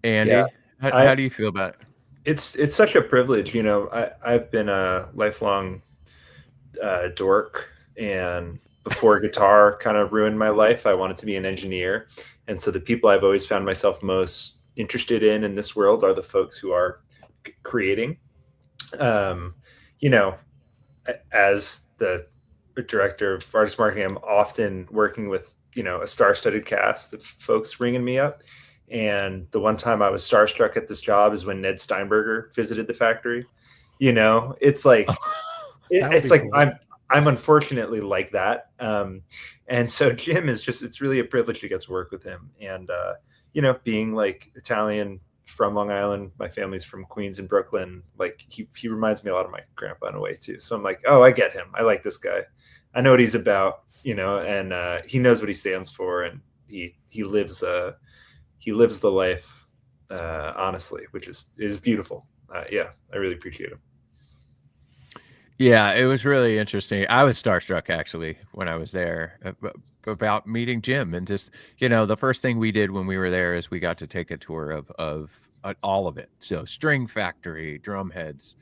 Andy, how do you feel about it? It's such a privilege. I've been a lifelong dork, and before guitar kind of ruined my life, I wanted to be an engineer. And so the people I've always found myself most interested in this world are the folks who are creating. As the director of artist marketing, I'm often working with, a star-studded cast of folks ringing me up. And the one time I was starstruck at this job is when Ned Steinberger visited the factory. It's like, it's like cool. I'm unfortunately like that. And so Jim it's really a privilege to get to work with him. And, being like Italian from Long Island, my family's from Queens and Brooklyn. Like he reminds me a lot of my grandpa in a way too. So I'm like, oh, I get him. I like this guy. I know what he's about, and he knows what he stands for. And he lives the life, honestly, which is beautiful. I really appreciate him. Yeah, it was really interesting. I was starstruck actually when I was there about meeting Jim, and just, the first thing we did when we were there is we got to take a tour of all of it. So string factory, drum heads,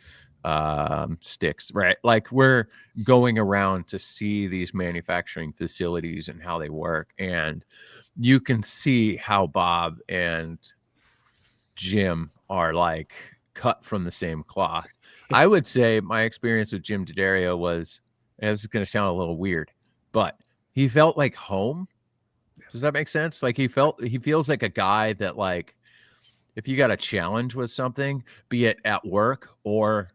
sticks, right? Like we're going around to see these manufacturing facilities and how they work, and you can see how Bob and Jim are like cut from the same cloth. I would say my experience with Jim D'Addario was, and this is going to sound a little weird, but he felt like home. Does that make sense? Like he feels like a guy that, like, if you got a challenge with something, be it at work or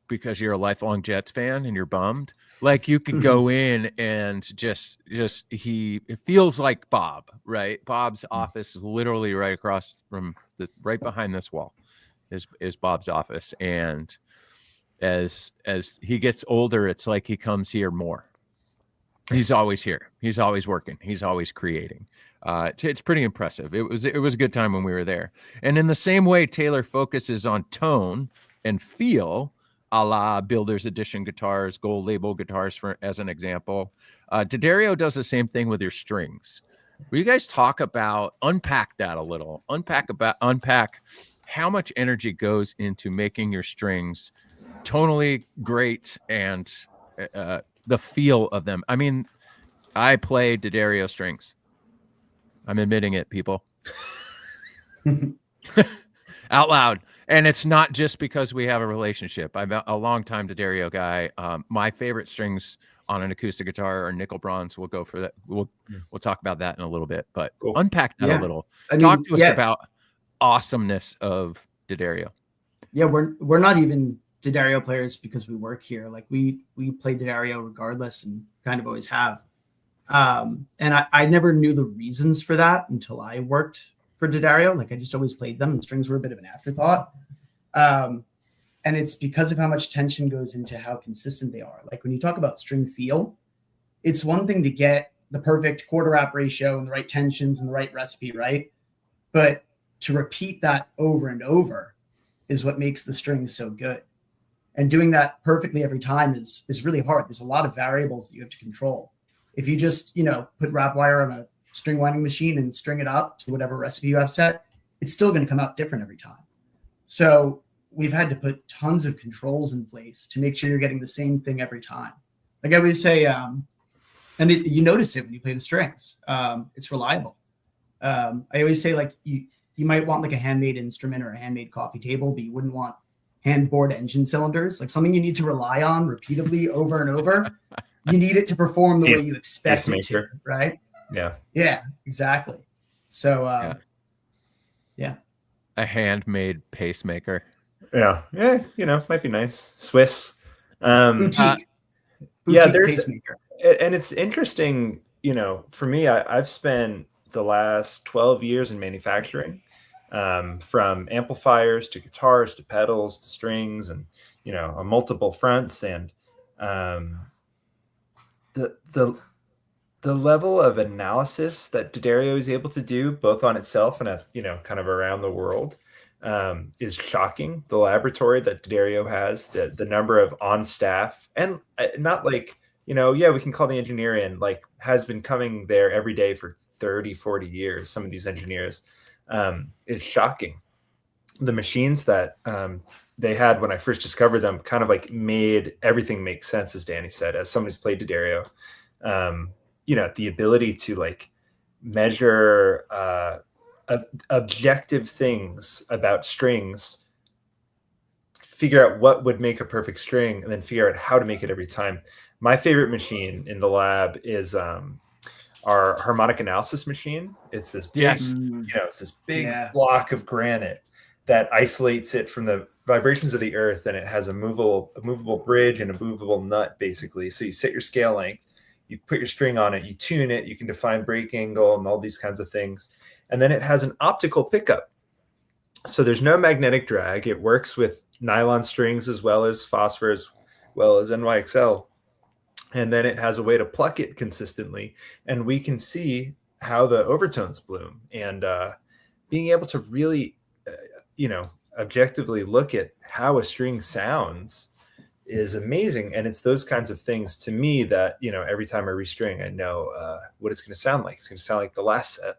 because you're a lifelong Jets fan and you're bummed, like you could go in and just it feels like Bob, right? Bob's office is literally right across from right behind this wall is Bob's office. And as he gets older, it's like he comes here more. He's always here. He's always working. He's always creating. It's pretty impressive. It was a good time when we were there. And in the same way, Taylor focuses on tone and feel, a la Builder's Edition guitars, Gold Label guitars, as an example. D'Addario does the same thing with your strings. Will you guys unpack that a little? Unpack how much energy goes into making your strings tonally great and the feel of them. I mean, I play D'Addario strings. I'm admitting it, people. Out loud. And it's not just because we have a relationship. I'm a long-time D'Addario guy. My favorite strings on an acoustic guitar are nickel bronze. We'll go for that. We'll talk about that in a little bit, but unpack that a little. Talk to us about awesomeness of D'Addario. Yeah, we're not even D'Addario players because we work here. Like we play D'Addario regardless and kind of always have. And I never knew the reasons for that until I worked for D'Addario. Like I just always played them and strings were a bit of an afterthought. And it's because of how much attention goes into how consistent they are. Like when you talk about string feel, it's one thing to get the perfect quarter wrap ratio and the right tensions and the right recipe, right? But to repeat that over and over is what makes the string so good. And doing that perfectly every time is really hard. There's a lot of variables that you have to control. If you just, put wrap wire on a string winding machine and string it up to whatever recipe you have set, it's still going to come out different every time. So we've had to put tons of controls in place to make sure you're getting the same thing every time. Like I always say, you notice it when you play the strings. It's reliable. I always say, like, you might want like a handmade instrument or a handmade coffee table, but you wouldn't want hand bored engine cylinders, like something you need to rely on repeatedly over and over. You need it to perform the way you expect it to, right? Yeah, exactly. So a handmade pacemaker. Yeah, might be nice. Swiss boutique there's pacemaker. And it's interesting, for me, I've spent the last 12 years in manufacturing, from amplifiers to guitars to pedals to strings, and on multiple fronts. And the level of analysis that D'Addario is able to do, both on itself and kind of around the world, is shocking. The laboratory that D'Addario has, the number of on staff, and not like, we can call the engineer in, like has been coming there every day for 30, 40 years. Some of these engineers, is shocking. The machines that they had when I first discovered them kind of like made everything make sense, as Danny said, as someone who's played D'Addario. The ability to like measure objective things about strings, figure out what would make a perfect string, and then figure out how to make it every time. My favorite machine in the lab is our harmonic analysis machine. It's this big, it's this big block of granite that isolates it from the vibrations of the earth, and it has a movable bridge and a movable nut, basically. So you set your scale length, you put your string on it, you tune it, you can define break angle and all these kinds of things. And then it has an optical pickup. So there's no magnetic drag. It works with nylon strings as well as phosphor, as well as NYXL. And then it has a way to pluck it consistently. And we can see how the overtones bloom. And being able to really, objectively look at how a string sounds is amazing. And it's those kinds of things to me that, every time I restring, I know what it's going to sound like. It's going to sound like the last set,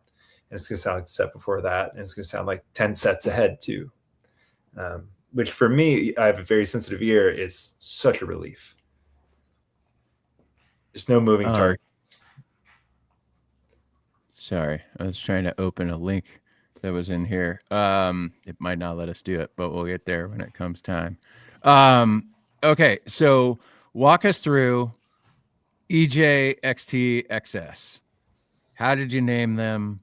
and it's going to sound like the set before that, and it's going to sound like 10 sets ahead too. which for me, I have a very sensitive ear, is such a relief. There's no moving target. Sorry, I was trying to open a link that was in here. It might not let us do it, but we'll get there when it comes time. Okay, so walk us through EJ, XT, XS. How did you name them?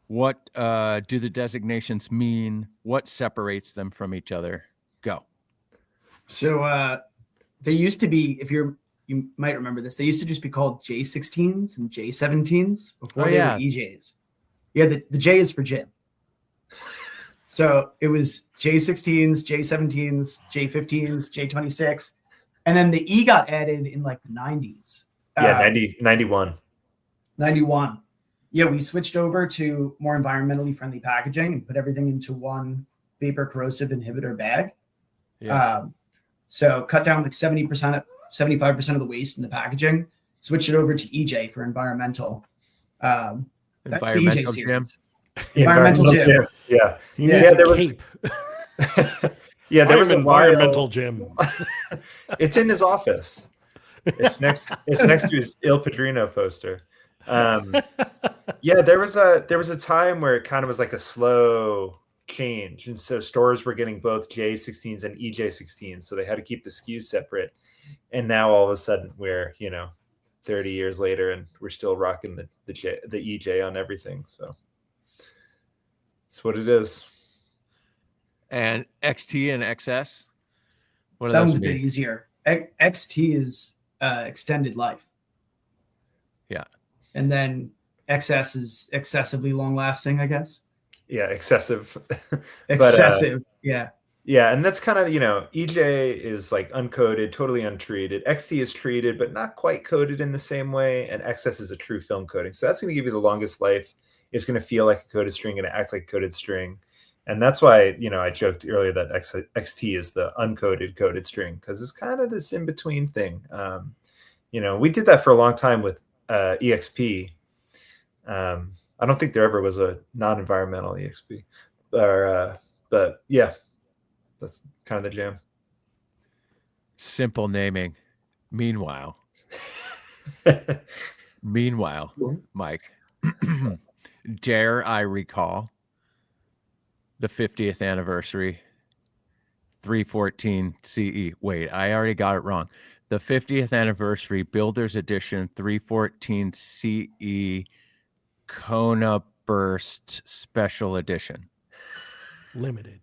What do the designations mean? What separates them from each other? Go. So they used to be, you might remember this, they used to just be called J16s and J17s before they were EJs. Yeah, the J is for Jim. So it was J16s, J17s, J15s, J26. And then the E got added in like the 90s. Yeah, 91. 91. Yeah, we switched over to more environmentally friendly packaging and put everything into one vapor corrosive inhibitor bag. Yeah. So cut down like 70%, 75% of the waste in the packaging, switch it over to EJ for environmental. That's the EJ series. Environmental Jim. Yeah. Yeah, there was yeah, there was environmental Jim. It's in his office. It's next to his Il Padrino poster. Yeah, there was a time where it kind of was like a slow change, and so stores were getting both J16s and EJ16s, so they had to keep the SKUs separate. And now all of a sudden we're 30 years later and we're still rocking the EJ on everything. So that's what it is. And XT and XS, what do that those one's mean? a bit easier. XT is extended life. Yeah. And then XS is excessively long lasting, I guess. Yeah, excessive. Excessive. Yeah. Yeah, and that's kind of, EJ is like uncoated, totally untreated. XT is treated, but not quite coated in the same way. And XS is a true film coating. So that's going to give you the longest life. It's going to feel like a coated string and act like a coated string. And that's why, I joked earlier that XT is the uncoated coated string, because it's kind of this in-between thing. We did that for a long time with EXP. I don't think there ever was a non-environmental EXP. But yeah. That's kind of the jam. Simple naming. Meanwhile, Mike, dare I recall the 50th anniversary 314 CE. Wait, I already got it wrong. The 50th anniversary Builder's Edition 314 CE Kona Burst Special Edition. Limited.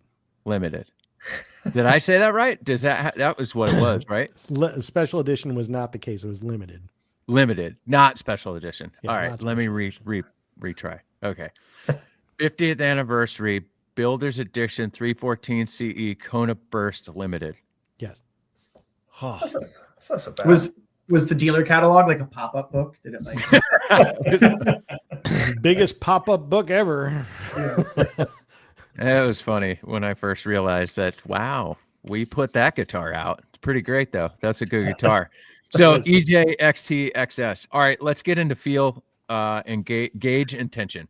Did I say that right? That was what it was, right? Special edition was not the case. It was limited. Limited, not special edition. Yeah, all right, let me retry. Okay. 50th anniversary Builder's Edition 314 CE Kona Burst Limited. Yes. Oh. That's not so bad. Was the dealer catalog like a pop-up book? Did it like biggest pop-up book ever? Yeah. It was funny when I first realized that, wow, we put that guitar out. It's pretty great, though. That's a good guitar. So EJ, XT, XS. All right, let's get into feel and gauge and tension.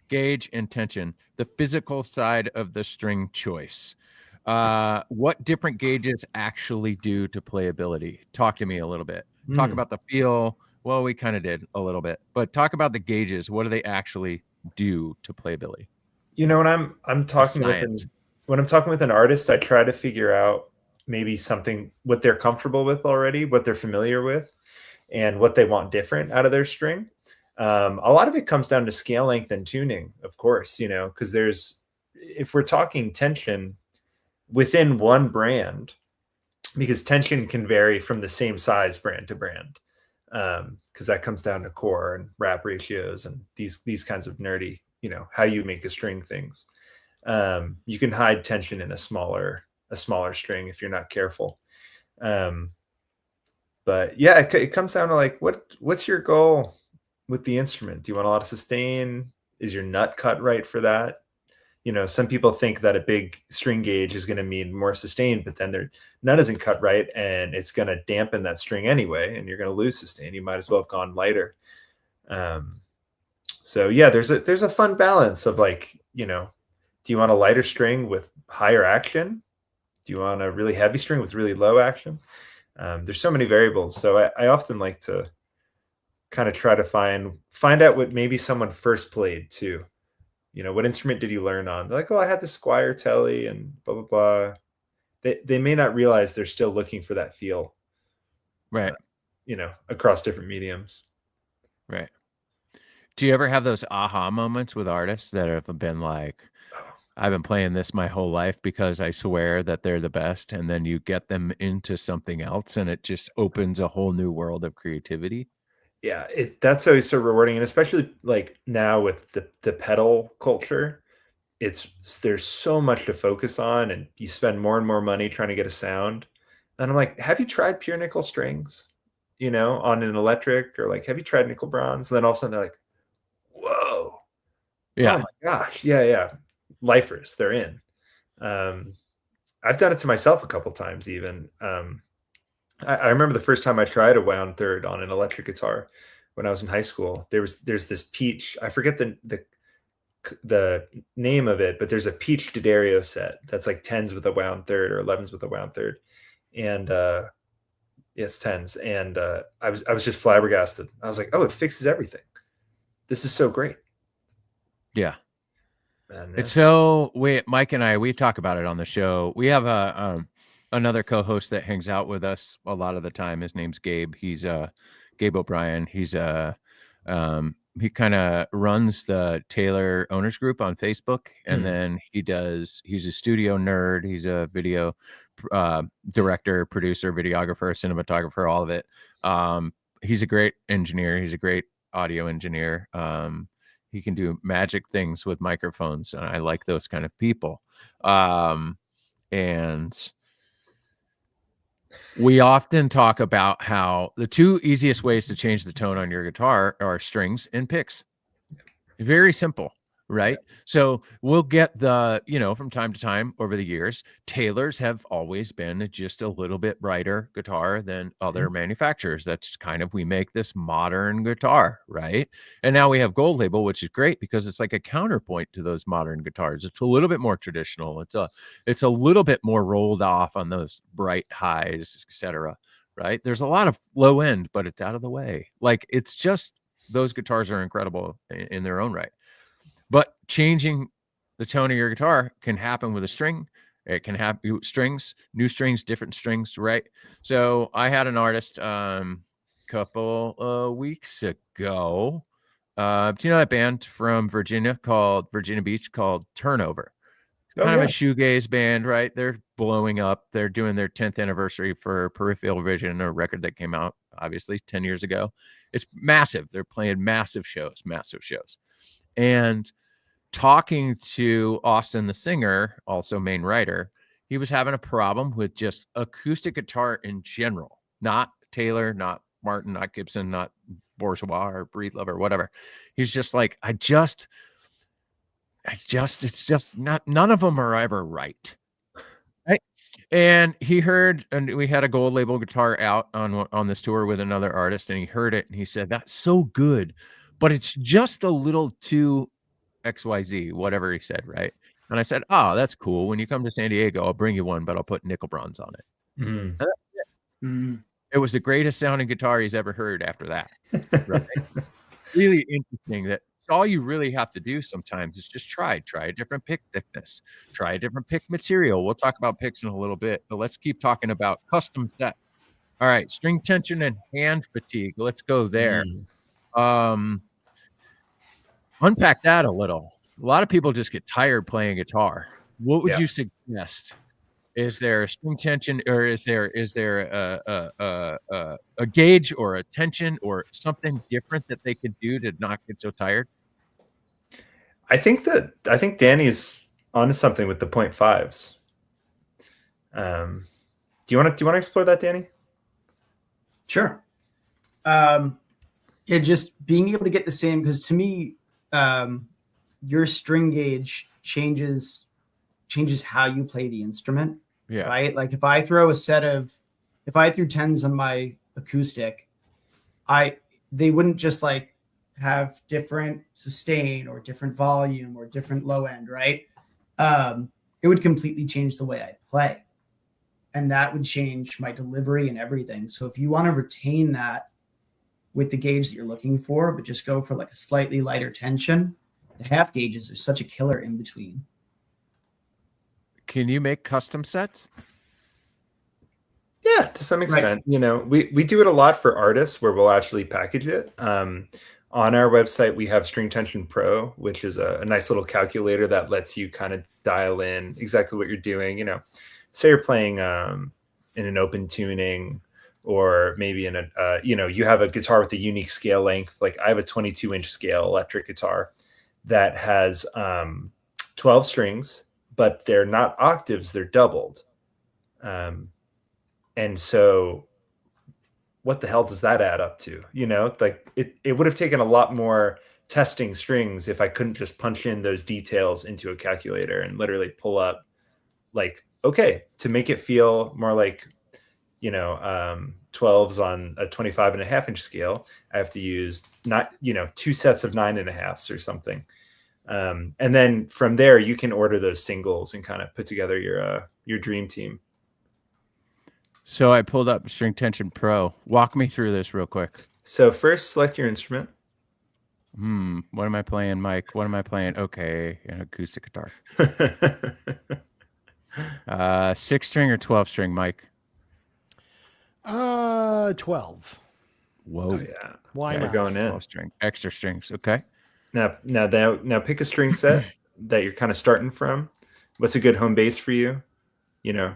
Gauge and tension, the physical side of the string choice. What different gauges actually do to playability? Talk to me a little bit. Talk about the feel. Well, we kind of did a little bit, but talk about the gauges. What do they actually do to playability? When I'm talking with an artist, I try to figure out maybe something what they're comfortable with already, what they're familiar with, and what they want different out of their string. A lot of it comes down to scale length and tuning, of course, because if we're talking tension within one brand, because tension can vary from the same size brand to brand, because that comes down to core and wrap ratios and these kinds of nerdy, how you make a string things. You can hide tension in a smaller string if you're not careful. But yeah, it comes down to like, what's your goal with the instrument? Do you want a lot of sustain? Is your nut cut right for that? Some people think that a big string gauge is going to mean more sustain, but then their nut isn't cut right and it's going to dampen that string anyway, and you're going to lose sustain. You might as well have gone lighter. So yeah, there's a fun balance of like, do you want a lighter string with higher action, Do you want a really heavy string with really low action? There's so many variables. So I often like to kind of try to find out what maybe someone first played too. What instrument did you learn on? They're like, oh, I had the Squire Telly and blah, blah, blah. They may not realize they're still looking for that feel. Right. Across different mediums. Right. Do you ever have those aha moments with artists that have been like, I've been playing this my whole life because I swear that they're the best, and then you get them into something else and it just opens a whole new world of creativity? Yeah, that's always so rewarding, and especially like now with the pedal culture, there's so much to focus on, and you spend more and more money trying to get a sound. And I'm like, have you tried pure nickel strings, on an electric, or like, have you tried nickel bronze? And then all of a sudden they're like, whoa, Yeah. oh my gosh, yeah, lifers, they're in. I've done it to myself a couple times even. I remember the first time I tried a wound third on an electric guitar when I was in high school. There's this peach. I forget the name of it, but there's a peach D'Addario set that's like 10s with a wound third or 11s with a wound third, and it's 10s. And I was just flabbergasted. I was like, oh, it fixes everything. This is so great. Yeah. And, It's so Mike and I, we talk about it on the show. We have another co-host that hangs out with us a lot of the time. His name's Gabe. He's Gabe O'Brien. He's he kind of runs the Taylor Owners Group on Facebook, and then he's a studio nerd. He's a video director, producer, videographer, cinematographer, all of it. He's a great engineer. He's a great audio engineer. He can do magic things with microphones, and I like those kind of people. And we often talk about how the two easiest ways to change the tone on your guitar are strings and picks. Very simple, right? So we'll get from time to time over the years, Taylors have always been just a little bit brighter guitar than other manufacturers. That's kind of, we make this modern guitar, right? And now we have Gold Label, which is great because it's like a counterpoint to those modern guitars. It's a little bit more traditional. It's a little bit more rolled off on those bright highs, etc. Right? There's a lot of low end, but it's out of the way. Like, it's just, those guitars are incredible in their own right. But changing the tone of your guitar can happen with a string. It can have strings, new strings, different strings, right? So I had an artist couple of weeks ago. Do you know that band from Virginia Beach called Turnover? Kind of a shoegaze band, right? They're blowing up. They're doing their 10th anniversary for Peripheral Vision, a record that came out obviously 10 years ago. It's massive. They're playing massive shows. And talking to Austin, the singer, also main writer, he was having a problem with just acoustic guitar in general, not Taylor, not Martin, not Gibson, not Bourgeois or Breedlove or whatever. He's just like, it's just not, none of them are ever right. Right. And he heard, and we had a Gold Label guitar out on this tour with another artist, and he heard it and he said, that's so good, but it's just a little too XYZ, whatever he said, right? And I said, oh, that's cool. When you come to San Diego, I'll bring you one, but I'll put nickel bronze on it. It was the greatest sounding guitar he's ever heard after that. Right? Really interesting that all you really have to do sometimes is just try a different pick thickness, try a different pick material. We'll talk about picks in a little bit, but let's keep talking about custom sets. All right, string tension and hand fatigue. Let's go there. Unpack that a little. A lot of people just get tired playing guitar. What would you suggest? Is there a string tension, or is there a gauge or a tension or something different that they could do to not get so tired? I think Danny's onto something with the 0.5s. Do you want to explore that, Danny? Sure. Just being able to get the same, because to me, your string gauge changes how you play the instrument. Yeah. Right. Like if I threw 10s on my acoustic, they wouldn't just like have different sustain or different volume or different low end. Right. It would completely change the way I play. and that would change my delivery and everything. So if you want to retain that with the gauge that you're looking for, but just go for like a slightly lighter tension, the half gauges are such a killer in between. Can you make custom sets? Yeah, to some extent. You know, we do it a lot for artists where we'll actually package it. On our website, we have String Tension Pro, which is a nice little calculator that lets you kind of dial in exactly what you're doing. You know, say you're playing in an open tuning, or maybe in a, you know, you have a guitar with a unique scale length. Like I have a 22-inch scale electric guitar that has 12 strings, but they're not octaves, they're doubled. And so what the hell does that add up to? You know, like it would have taken a lot more testing strings if I couldn't just punch in those details into a calculator and literally pull up like, okay, to make it feel more like, you know, 12s on a 25.5-inch scale, I have to use not, you know, 2 sets of 9.5s or something. And then from there, you can order those singles and kind of put together your dream team. So I pulled up String Tension Pro. Walk me through this real quick. So first, select your instrument. What am I playing, Mike? What am I playing? Okay, an acoustic guitar. 6-string or 12-string, Mike? 12. Whoa. Oh, yeah. Why We're not? going in. 12-string. Extra strings. Okay. Now pick a string set that you're kind of starting from. What's a good home base for you? You know,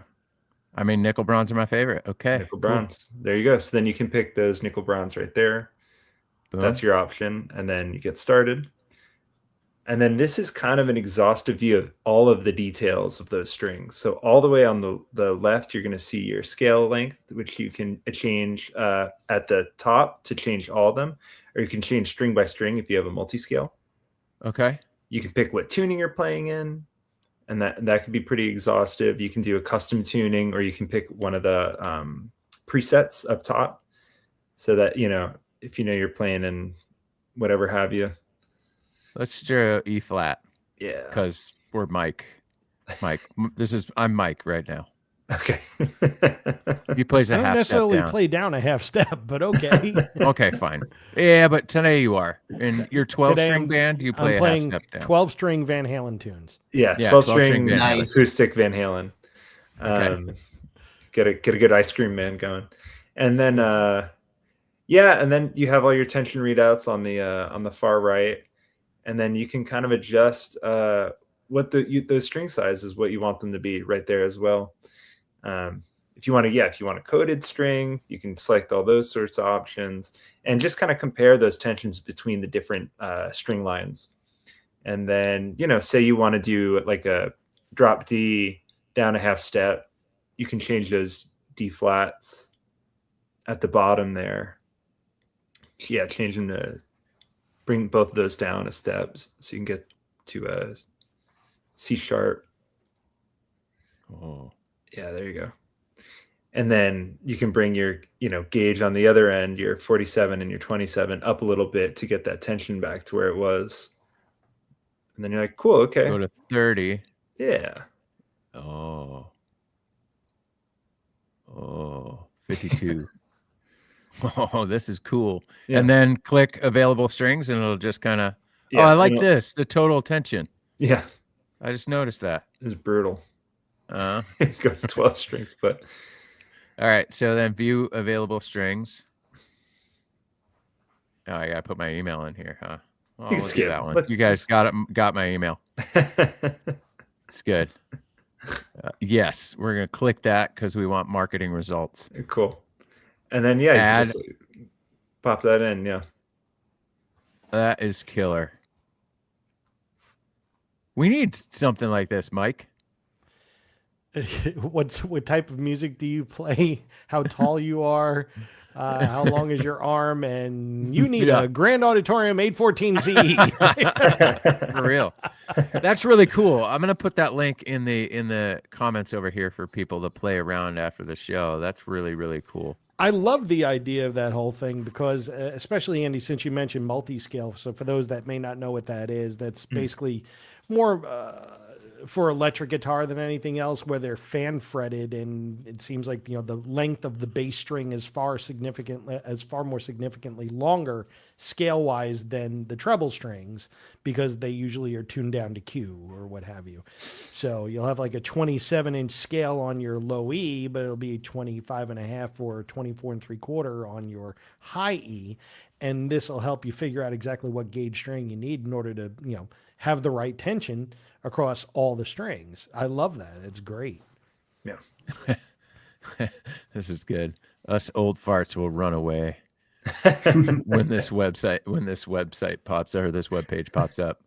I mean, nickel bronze are my favorite. Okay. nickel bronze. Cool. There you go. So then you can pick those nickel bronze right there. Boom. That's your option. And then you get started. And then this is kind of an exhaustive view of all of the details of those strings. So all the way on the left, you're going to see your scale length, which you can change at the top to change all of them. Or you can change string by string if you have a multi-scale. Okay. You can pick what tuning you're playing in. And that could be pretty exhaustive. You can do a custom tuning, or you can pick one of the presets up top, so that, you know, if you know you're playing in whatever have you. Let's do E flat. Yeah. Because we're Mike. I'm Mike right now. Okay. He plays a I don't half necessarily step down. play down a half step, but okay. Okay, fine. Yeah, but today you are. In your 12-string band, you play I'm a playing half step down. 12-string Van Halen tunes. Yeah, 12-string Van Halen. Nice. acoustic Van Halen. Get a good ice cream man going. And then and then you have all your tension readouts on the far right. And then you can kind of adjust what those string sizes, what you want them to be right there as well. If you want a coded string, you can select all those sorts of options and just kind of compare those tensions between the different string lines. And then, you know, say you want to do like a drop D down a half step, you can change those D flats at the bottom there. Yeah, change them to bring both of those down a step so you can get to a C sharp. Oh. Yeah, there you go. And then you can bring your, you know, gauge on the other end, your 47 and your 27 up a little bit to get that tension back to where it was. And then you're like, cool, okay. Go to 30. Yeah. Oh, 52. Oh, this is cool. Yeah. And then click available strings and it'll just kind of, Yeah, I like this, the total tension. Yeah. I just noticed that. It's brutal. Uh, Go 12 strings, but all right. So then view available strings. Oh, I got to put my email in here, huh? Oh, You can we'll do skip. that one. Let- You guys got my email. It's good. Yes, we're going to click that because we want marketing results. Cool. And then, yeah, you Add. can just pop that in. Yeah. That is killer. We need something like this, Mike. What type of music do you play? How tall you are? How long is your arm? And you need Yeah. a Grand Auditorium 814C. For real. That's really cool. I'm gonna put that link in the comments over here for people to play around after the show. That's really, really cool. I love the idea of that whole thing because, especially Andy, since you mentioned multi-scale. So for those that may not know what that is, that's basically more for electric guitar than anything else, where they're fan fretted, and it seems like the length of the bass string is far more significantly longer scale wise than the treble strings, because they usually are tuned down to Q or what have you. So you'll have like a 27-inch scale on your low E, but it'll be 25.5 or 24 3/4 on your high E. And this will help you figure out exactly what gauge string you need in order to, have the right tension across all the strings. I love that. It's great. Yeah. This is good. Us old farts will run away when this website pops, or this webpage pops up.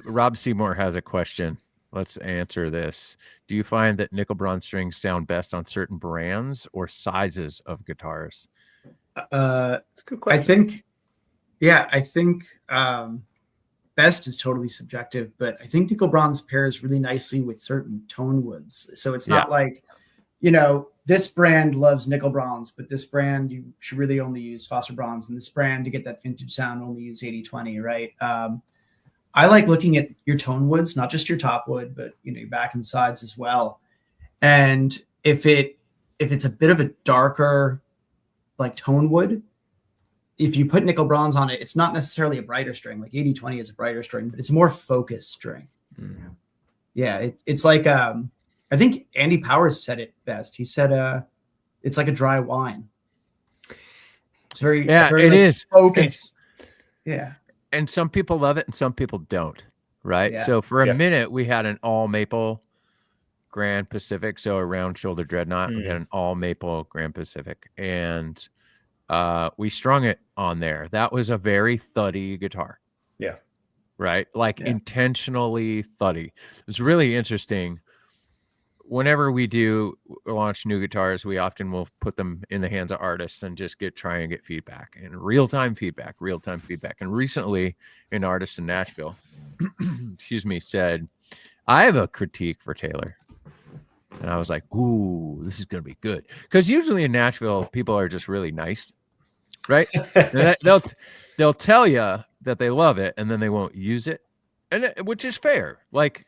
Rob Seymour has a question. Let's answer this. Do you find that nickel bronze strings sound best on certain brands or sizes of guitars? That's a good question. I think best is totally subjective, but I think nickel bronze pairs really nicely with certain tone woods. So it's not like, this brand loves nickel bronze, but this brand you should really only use phosphor bronze, and this brand to get that vintage sound only use 80/20, right? I like looking at your tone woods, not just your top wood, but your back and sides as well. And if it's a bit of a darker like tone wood, if you put nickel bronze on it, it's not necessarily a brighter string. Like 80/20 is a brighter string, but it's a more focused string. Mm-hmm. Yeah, it's like I think Andy Powers said it best. He said it's like a dry wine. It's very is focused. Yeah. And some people love it and some people don't, right? Yeah. So for a minute we had an all maple Grand Pacific, so a round shoulder dreadnought. We had an all maple Grand Pacific, and we strung it on there. That was a very thuddy guitar. Yeah. Right? Like intentionally thuddy. It was really interesting. Whenever we do launch new guitars, we often will put them in the hands of artists and just try and get feedback, and real-time feedback. And recently an artist in Nashville, said, I have a critique for Taylor. And I was like, ooh, this is going to be good. Because usually in Nashville, people are just really nice, right? They'll tell you that they love it, and then they won't use it, which is fair. Like,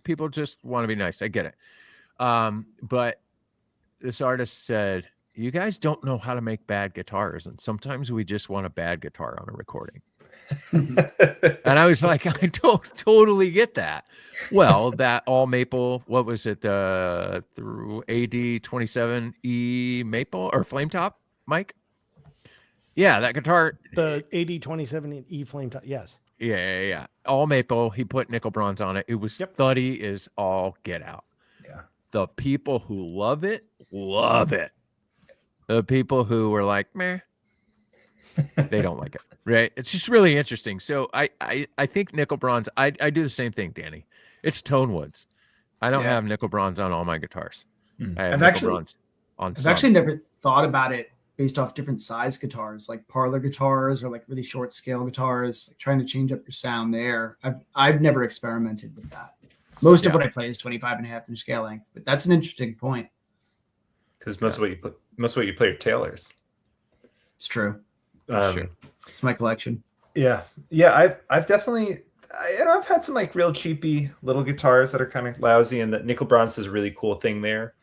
people just want to be nice. I get it. But this artist said, you guys don't know how to make bad guitars, and sometimes we just want a bad guitar on a recording. And I was like, I don't totally get that. Well, that all maple, what was it, through AD 27E maple or flame top, Mike? Yeah, that guitar, the AD 27E flame top. Yes. Yeah. All maple. He put nickel bronze on it. It was thuddy as all get out. Yeah. The people who love it. The people who were like, meh, they don't like it. Right? It's just really interesting. So I think nickel bronze, I do the same thing, Danny. It's tone woods. I don't have nickel bronze on all my guitars. I have nickel bronze on some. I've actually never thought about it based off different size guitars, like parlor guitars or like really short scale guitars, like trying to change up your sound there. I've never experimented with that. Most of what I play is 25.5-inch scale length, but that's an interesting point. Because most of what you play are Taylors. It's true. Sure. It's my collection. Yeah. I've definitely, I've had some like real cheapy little guitars that are kind of lousy, and that nickel bronze is a really cool thing there.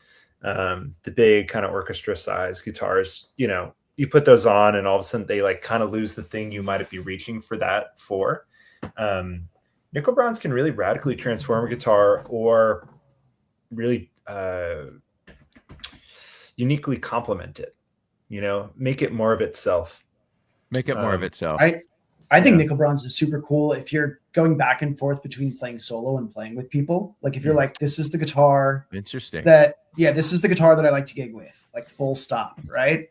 The big kind of orchestra size guitars, you put those on and all of a sudden they like kind of lose the thing you might be reaching for that for. Nickel bronze can really radically transform a guitar, or really uniquely complement it, make it more of itself. I think nickel bronze is super cool if you're going back and forth between playing solo and playing with people. Like if you're like, this is the guitar interesting this is the guitar that I like to gig with, like full stop, right?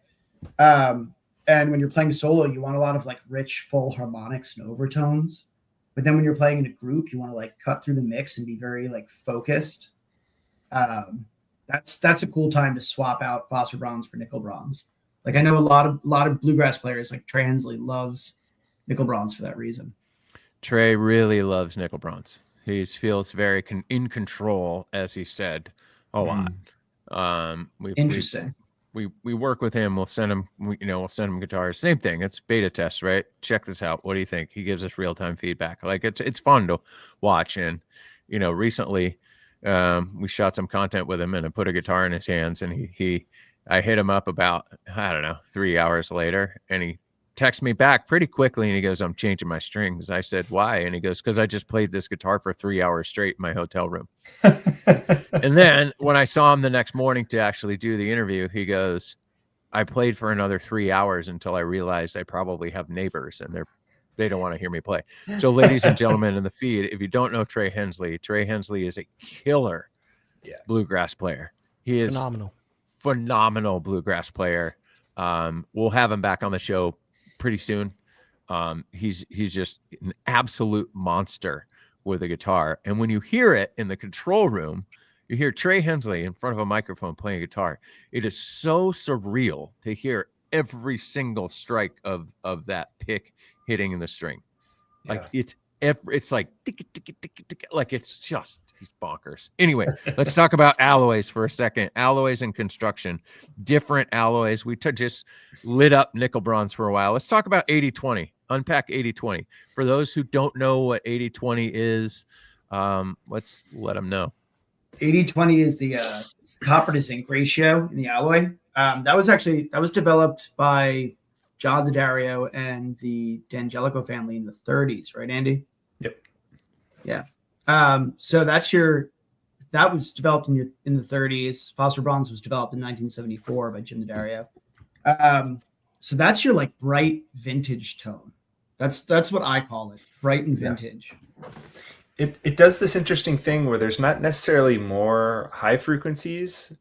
And when you're playing solo, you want a lot of like rich full harmonics and overtones. But then when you're playing in a group, you want to like cut through the mix and be very like focused. That's a cool time to swap out phosphor bronze for nickel bronze. Like I know a lot of bluegrass players, like Trey Hensley loves nickel bronze for that reason. Trey really loves nickel bronze. He feels very in control, as he said a lot. Interesting. We work with him. We'll send him, we'll send him guitars. Same thing. It's beta test, right? Check this out. What do you think? He gives us real-time feedback. Like it's fun to watch. And, recently we shot some content with him, and I put a guitar in his hands, and I hit him up about, I don't know, 3 hours later, and he texts me back pretty quickly, and he goes, "I'm changing my strings." I said, "Why?" And he goes, "Because I just played this guitar for 3 hours straight in my hotel room." And then when I saw him the next morning to actually do the interview, he goes, "I played for another 3 hours until I realized I probably have neighbors and they don't want to hear me play." So, ladies and gentlemen in the feed, if you don't know Trey Hensley is a killer bluegrass player. He is phenomenal bluegrass player. We'll have him back on the show pretty soon. He's just an absolute monster with a guitar. And when you hear it in the control room, you hear Trey Hensley in front of a microphone playing guitar. It is so surreal to hear every single strike of that pick hitting in the string. Like it's like like it's just, he's bonkers. Anyway, let's talk about alloys for a second. Alloys and construction, different alloys. We just lit up nickel bronze for a while. Let's talk about 80-20. Unpack 80-20. For those who don't know what 80-20 is, let's let them know. 80-20 is the copper to zinc ratio in the alloy. That was developed by John D'Addario and the D'Angelico family in the 30s, right, Andy? Yep. Yeah. So that was developed in the 30s. Phosphor bronze was developed in 1974 by Jim D'Addario. So that's your like bright vintage tone. That's what I call it, bright and vintage. Yeah. It does this interesting thing where there's not necessarily more high frequencies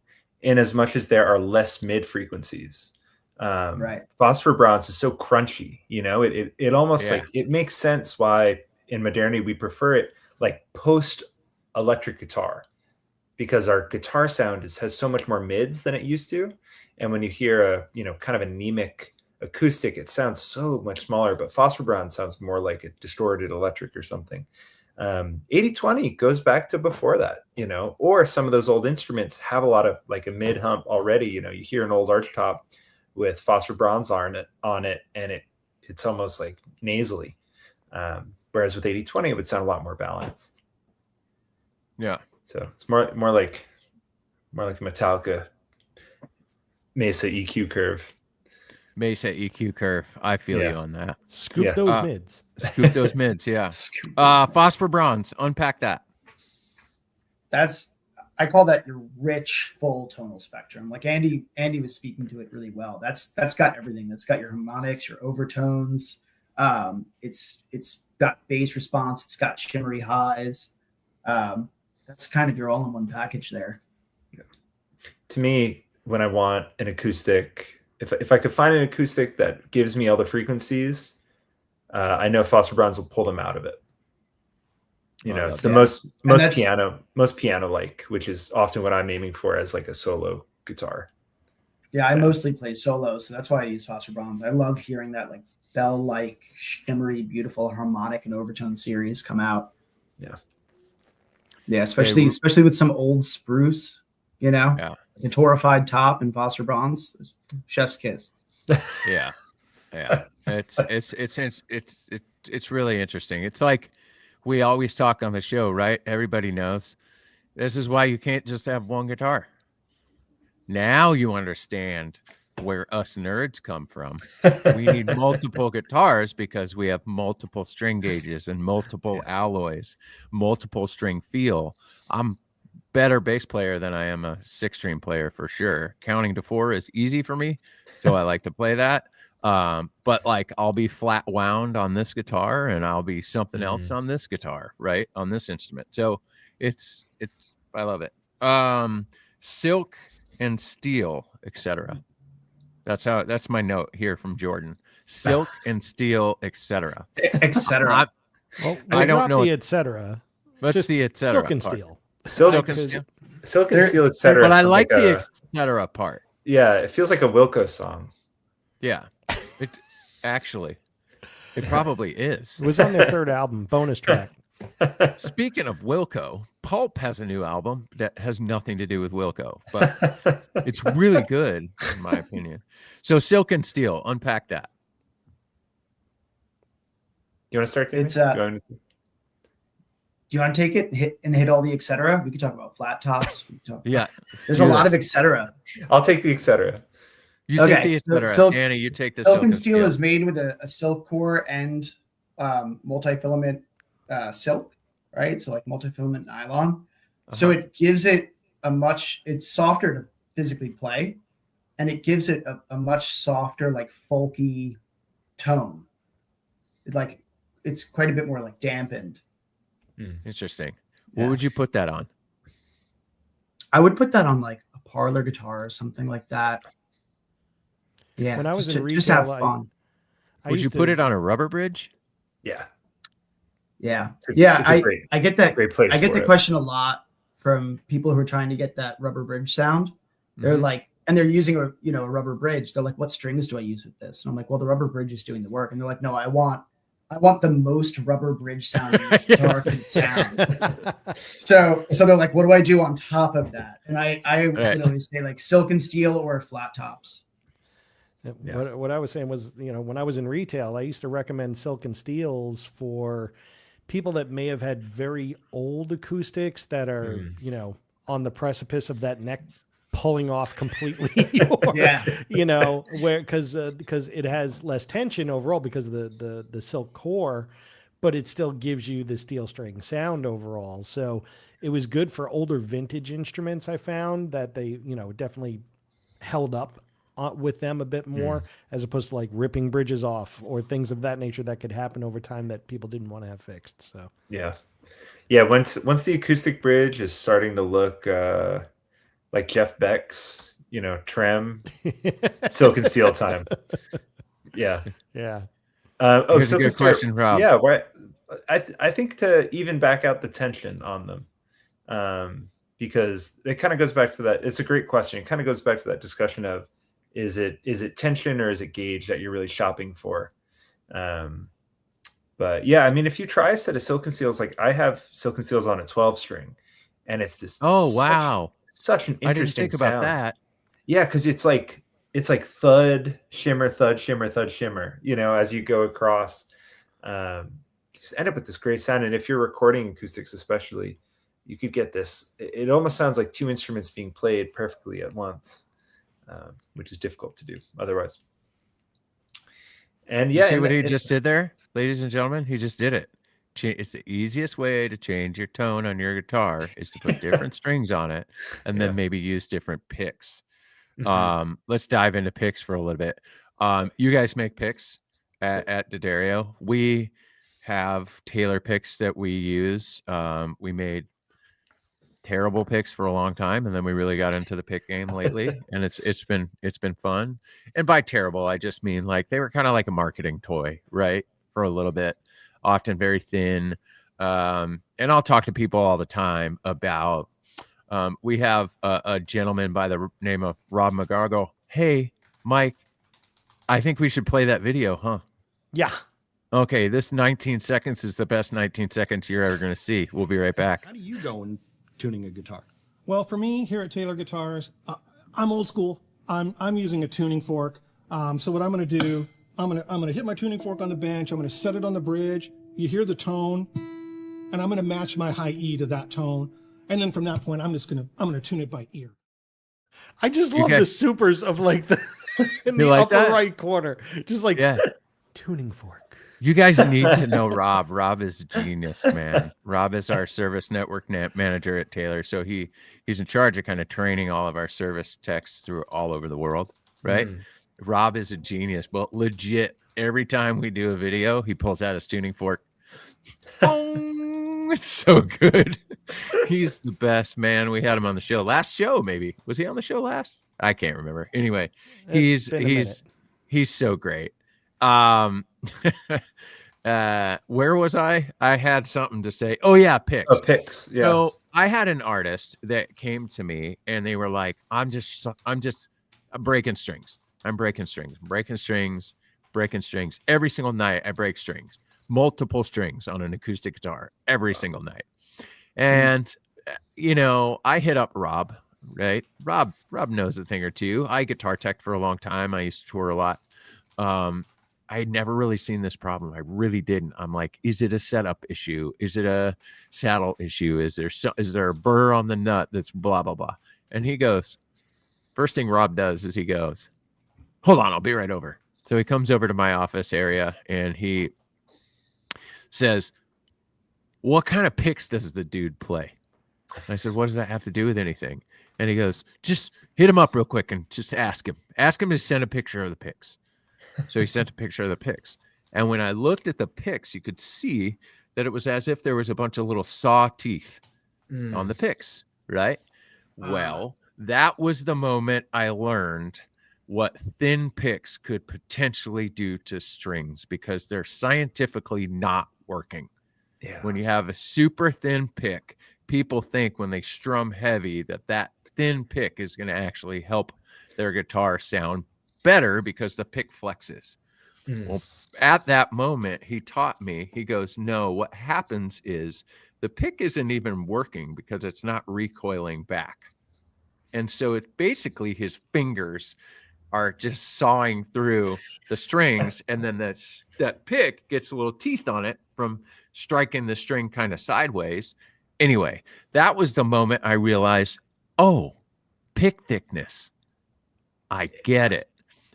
in as much as there are less mid frequencies. Right. Phosphor bronze is so crunchy, it almost like it makes sense why in modernity we prefer it like post electric guitar, because our guitar sound has so much more mids than it used to. And when you hear a, kind of anemic acoustic, it sounds so much smaller, but phosphor bronze sounds more like a distorted electric or something. 80-20 goes back to before that, or some of those old instruments have a lot of like a mid hump already. You hear an old arch top with phosphor bronze on it, and it's almost like nasally. Whereas with 80-20, it would sound a lot more balanced. Yeah. So it's more like a Metallica Mesa EQ curve. Mesa EQ curve. I feel you on that. Scoop those mids. Scoop those mids. Yeah. Phosphor bronze. Unpack that. I call that your rich, full tonal spectrum. Like Andy was speaking to it really well. That's got everything. That's got your harmonics, your overtones. It's got bass response. It's got shimmery highs. That's kind of your all-in-one package there. Yeah. To me, when I want an acoustic, if I could find an acoustic that gives me all the frequencies, I know phosphor bronze will pull them out of it. It's the most piano like, which is often what I'm aiming for as like a solo guitar. Yeah, I mostly play solo, so that's why I use phosphor bronze. I love hearing that like bell-like, shimmery, beautiful harmonic and overtone series come out. Yeah. Yeah, especially with some old spruce, Yeah. The torrified top and phosphor bronze, chef's kiss. Yeah. Yeah. It's really interesting. It's like we always talk on the show, right? Everybody knows this is why you can't just have one guitar. Now you understand where us nerds come from. We need multiple guitars because we have multiple string gauges and multiple alloys, multiple string feel. I'm better bass player than I am a 6-string player for sure. Counting to 4 is easy for me, so I like to play that. But like I'll be flat wound on this guitar and I'll be something else on this guitar, right? On this instrument. So it's I love it. Silk and steel, etc. That's my note here from Jordan. Silk and steel, etc. Etc. Well, I don't know the etc. What's the etc. Silk and part? steel. Silk and steel, etc. But I like the etc. part. Yeah, it feels like a Wilco song. Yeah, it probably is. It was on their third album, bonus track. Speaking of Wilco, Pulp has a new album that has nothing to do with Wilco, but it's really good in my opinion. So Silk and Steel, unpack that. You want to start? It's Do you want to take it and hit all the etc.? We could talk about flat tops. Yeah. There's a lot of etc. I'll take the etc. You take the etc. Anna, you take the silk and steel is made with a silk core and multi-filament silk, right? So like multi-filament nylon. So it gives it it's softer to physically play, and it gives it a much softer, like folky tone. It's quite a bit more like dampened. Interesting. Yeah. What would you put that on? I would put that on like a parlor guitar or something like that. Yeah. When I was in retail, just have fun. Would you put it on a rubber bridge? Yeah. Yeah. Great, I get that. Great place. I get the question a lot from people who are trying to get that rubber bridge sound. They're like, and they're using a rubber bridge. They're like, what strings do I use with this? And I'm like, well, the rubber bridge is doing the work. And they're like, no, I want the most rubber bridge sounding this guitar can sound. So they're like, what do I do on top of that? And I would always say like silk and steel or flat tops. Yeah. What I was saying was, when I was in retail, I used to recommend silk and steels for people that may have had very old acoustics that are, on the precipice of that neck pulling off completely, because it has less tension overall because of the silk core, but it still gives you the steel string sound overall. So it was good for older vintage instruments. I found that they, definitely held up with them a bit more, as opposed to like ripping bridges off or things of that nature that could happen over time that people didn't want to have fixed. So once the acoustic bridge is starting to look like Jeff Beck's, trem, silk and steel time. Yeah. Here's a good question, Rob. Yeah, right. I think to even back out the tension on them, because it kind of goes back to that. It's a great question. It kind of goes back to that discussion of is it tension or is it gauge that you're really shopping for? But yeah, I mean, if you try a set of silk and steels, like I have silk and steels on a 12 string, and it's this. Oh wow. Such an interesting I didn't think sound. about that. Yeah, because it's like thud, shimmer, thud, shimmer, thud, shimmer. As you go across, just end up with this great sound. And if you're recording acoustics, especially, you could get this. It almost sounds like two instruments being played perfectly at once, which is difficult to do otherwise. And you see what he just did there, ladies and gentlemen? He just did it. It's the easiest way to change your tone on your guitar is to put different strings on it and then maybe use different picks. Let's dive into picks for a little bit. You guys make picks at D'Addario. We have Taylor picks that we use. We made terrible picks for a long time, and then we really got into the pick game lately, and it's been fun. And by terrible, I just mean like they were kind of like a marketing toy, right? For a little bit. Often very thin. And I'll talk to people all the time about, we have a gentleman by the name of Rob McGargle. Hey, Mike, I think we should play that video, huh? Yeah. Okay, this 19 seconds is the best 19 seconds you're ever going to see. We'll be right back. How do you go in tuning a guitar? Well, for me here at Taylor Guitars, I'm old school. I'm using a tuning fork. So what I'm going to do, I'm gonna hit my tuning fork on the bench. I'm gonna set it on the bridge. You hear the tone, and I'm gonna match my high E to that tone. And then from that point, I'm gonna tune it by ear. I just love the supers of like the in the upper right corner, just like tuning fork. You guys need to know Rob. Rob is a genius, man. Rob is our service network manager at Taylor, so he's in charge of kind of training all of our service techs through all over the world, right? Rob is a genius, but legit, every time we do a video, he pulls out his tuning fork. It's so good. He's the best, man. We had him on the show. Last show, maybe. Was he on the show last? I can't remember. Anyway, he's so great. Where was I? I had something to say. Oh yeah, picks. Oh, picks. Yeah. So I had an artist that came to me and they were like, I'm just breaking strings. I'm breaking strings every single night. I break strings, multiple strings on an acoustic guitar every single night. And, I hit up Rob, right? Rob knows a thing or two. I guitar tech for a long time. I used to tour a lot. I had never really seen this problem. I really didn't. I'm like, is it a setup issue? Is it a saddle issue? Is there a burr on the nut that's blah, blah, blah? And he goes, first thing Rob does is he goes, hold on, I'll be right over. So he comes over to my office area and he says, what kind of picks does the dude play? And I said, what does that have to do with anything? And he goes, just hit him up real quick and just ask him. Ask him to send a picture of the picks. So he sent a picture of the picks. And when I looked at the picks, you could see that it was as if there was a bunch of little saw teeth on the picks, right? Well, that was the moment I learned what thin picks could potentially do to strings because they're scientifically not working. Yeah. When you have a super thin pick, people think when they strum heavy that thin pick is going to actually help their guitar sound better because the pick flexes. Well, at that moment, he taught me, he goes, no, what happens is the pick isn't even working because it's not recoiling back. And so it's basically his fingers are just sawing through the strings, and then that pick gets a little teeth on it from striking the string kind of sideways. Anyway, that was the moment I realized, oh, pick thickness. I get it.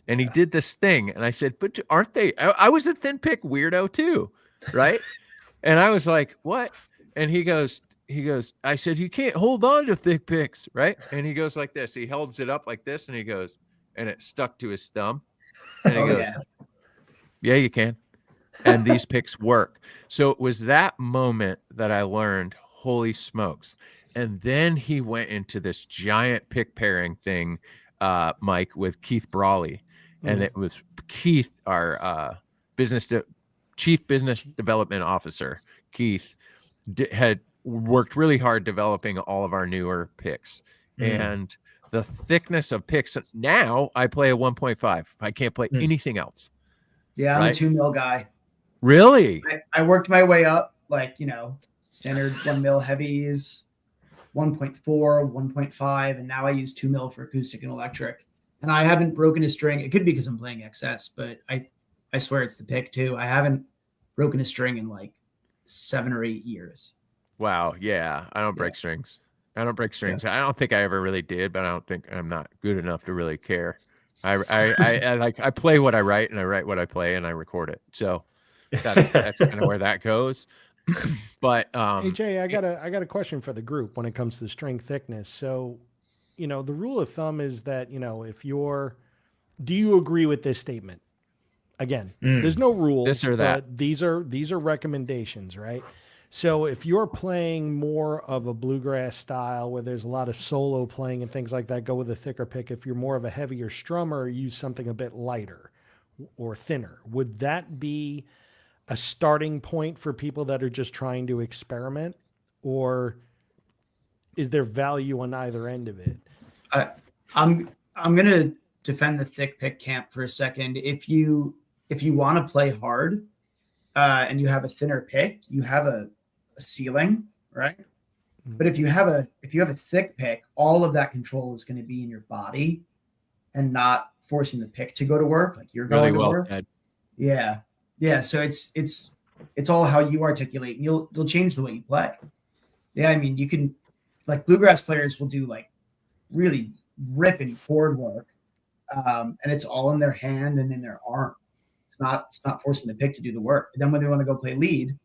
And he did this thing, and I said, but aren't they? I was a thin pick weirdo too, right? And I was like, what? And he goes, I said, you can't hold on to thick picks, right? And he goes like this. He holds it up like this, and he goes, and it stuck to his thumb. And he goes, yeah, you can. And these picks work. So it was that moment that I learned, holy smokes. And then he went into this giant pick pairing thing, Mike, with Keith Brawley. And it was Keith, our chief business development officer. Keith had worked really hard developing all of our newer picks. And the thickness of picks. Now I play a 1.5. I can't play anything else. Yeah, I'm a 2 mil guy. Really? I worked my way up, like, standard 1 mil heavies, 1.4, 1.5, and now I use 2 mil for acoustic and electric. And I haven't broken a string. It could be because I'm playing XS, but I swear it's the pick too. I haven't broken a string in like 7 or 8 years. Wow. Yeah. I don't break strings. I don't break strings. I don't think I ever really did, but I don't think I'm not good enough to really care. I play what I write, and I write what I play, and I record it. So that's kind of where that goes. But hey Jay, I got a question for the group when it comes to string thickness. So, the rule of thumb is that, do you agree with this statement? Again, there's no rule. This or that. But these are recommendations, right? So if you're playing more of a bluegrass style where there's a lot of solo playing and things like that, go with a thicker pick. If you're more of a heavier strummer, use something a bit lighter or thinner. Would that be a starting point for people that are just trying to experiment, or is there value on either end of it? I'm going to defend the thick pick camp for a second. If you want to play hard and you have a thinner pick, you have a ceiling, right? But if you have a thick pick, all of that control is going to be in your body and not forcing the pick to go to work like you're going to work. Said. Yeah. So it's all how you articulate, and you'll change the way you play. Yeah, I mean, you can, like, bluegrass players will do like really ripping chord work, and it's all in their hand and in their arm. It's not forcing the pick to do the work. But then when they want to go play lead,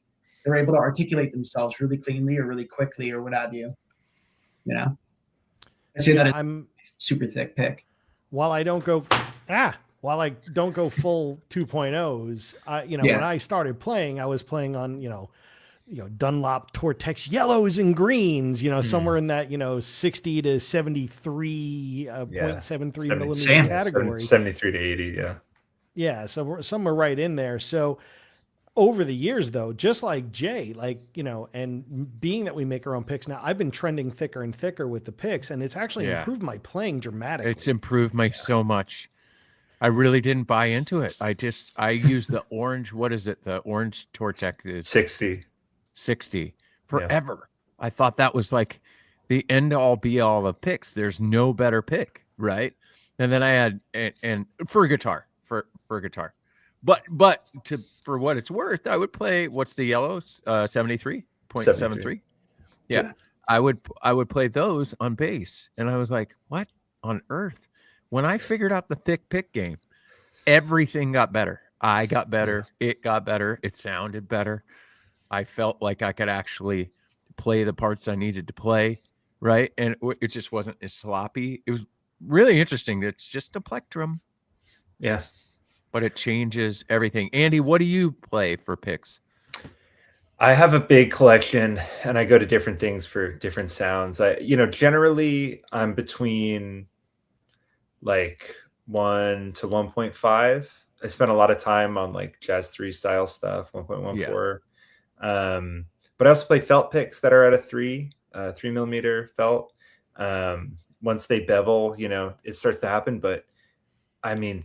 they're able to articulate themselves really cleanly or really quickly or what have you. I say that I'm super thick pick. While I don't go full 2.0s, when I started playing, I was playing on, Dunlop Tortex yellows and greens, somewhere in that, 60 to 73, 0.73 millimeter category. 73 to 80. Yeah. Yeah. So we're somewhere right in there. So over the years though, just like Jay, and being that we make our own picks now, I've been trending thicker and thicker with the picks, and it's actually improved my playing dramatically. It's improved my so much. I really didn't buy into it. I use the orange. What is it? The orange Tortex is 60 forever. Yeah. I thought that was like the end all be all of picks. There's no better pick, right? And then I had and for guitar, But for what it's worth, I would play, what's the yellow 73.73? Yeah. I would play those on bass, and I was like, what on earth? When I figured out the thick pick game, everything got better. I got better. It got better. It sounded better. I felt like I could actually play the parts I needed to play, right? And it just wasn't as sloppy. It was really interesting. It's just a plectrum. Yeah. But it changes everything. Andy, what do you play for picks? I have a big collection, and I go to different things for different sounds. Generally I'm between like 1 to 1.5. I spent a lot of time on like Jazz 3 style stuff, 1.14. But I also play felt picks that are at a 3mm felt. Once they bevel, it starts to happen. But I mean,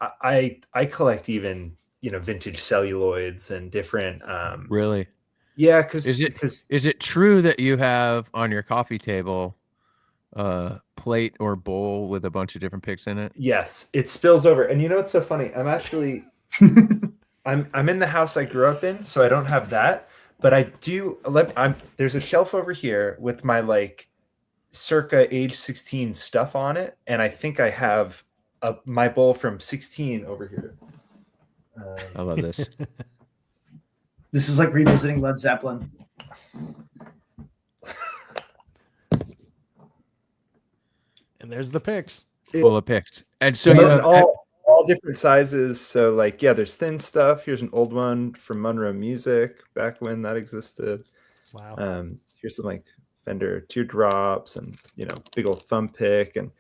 I collect even vintage celluloids and different. Really? Yeah, because is it true that you have on your coffee table plate or bowl with a bunch of different picks in it? Yes, it spills over. And it's so funny. I'm actually I'm in the house I grew up in, so I don't have that. But I do. There's a shelf over here with my like circa age 16 stuff on it, and I think I have my bowl from 16 over here. I love this. This is like revisiting Led Zeppelin. And there's the picks. Full of picks. And so you have all different sizes. So like, yeah, there's thin stuff. Here's an old one from Monroe Music back when that existed. Wow. Here's some like Fender teardrops and big old thumb pick and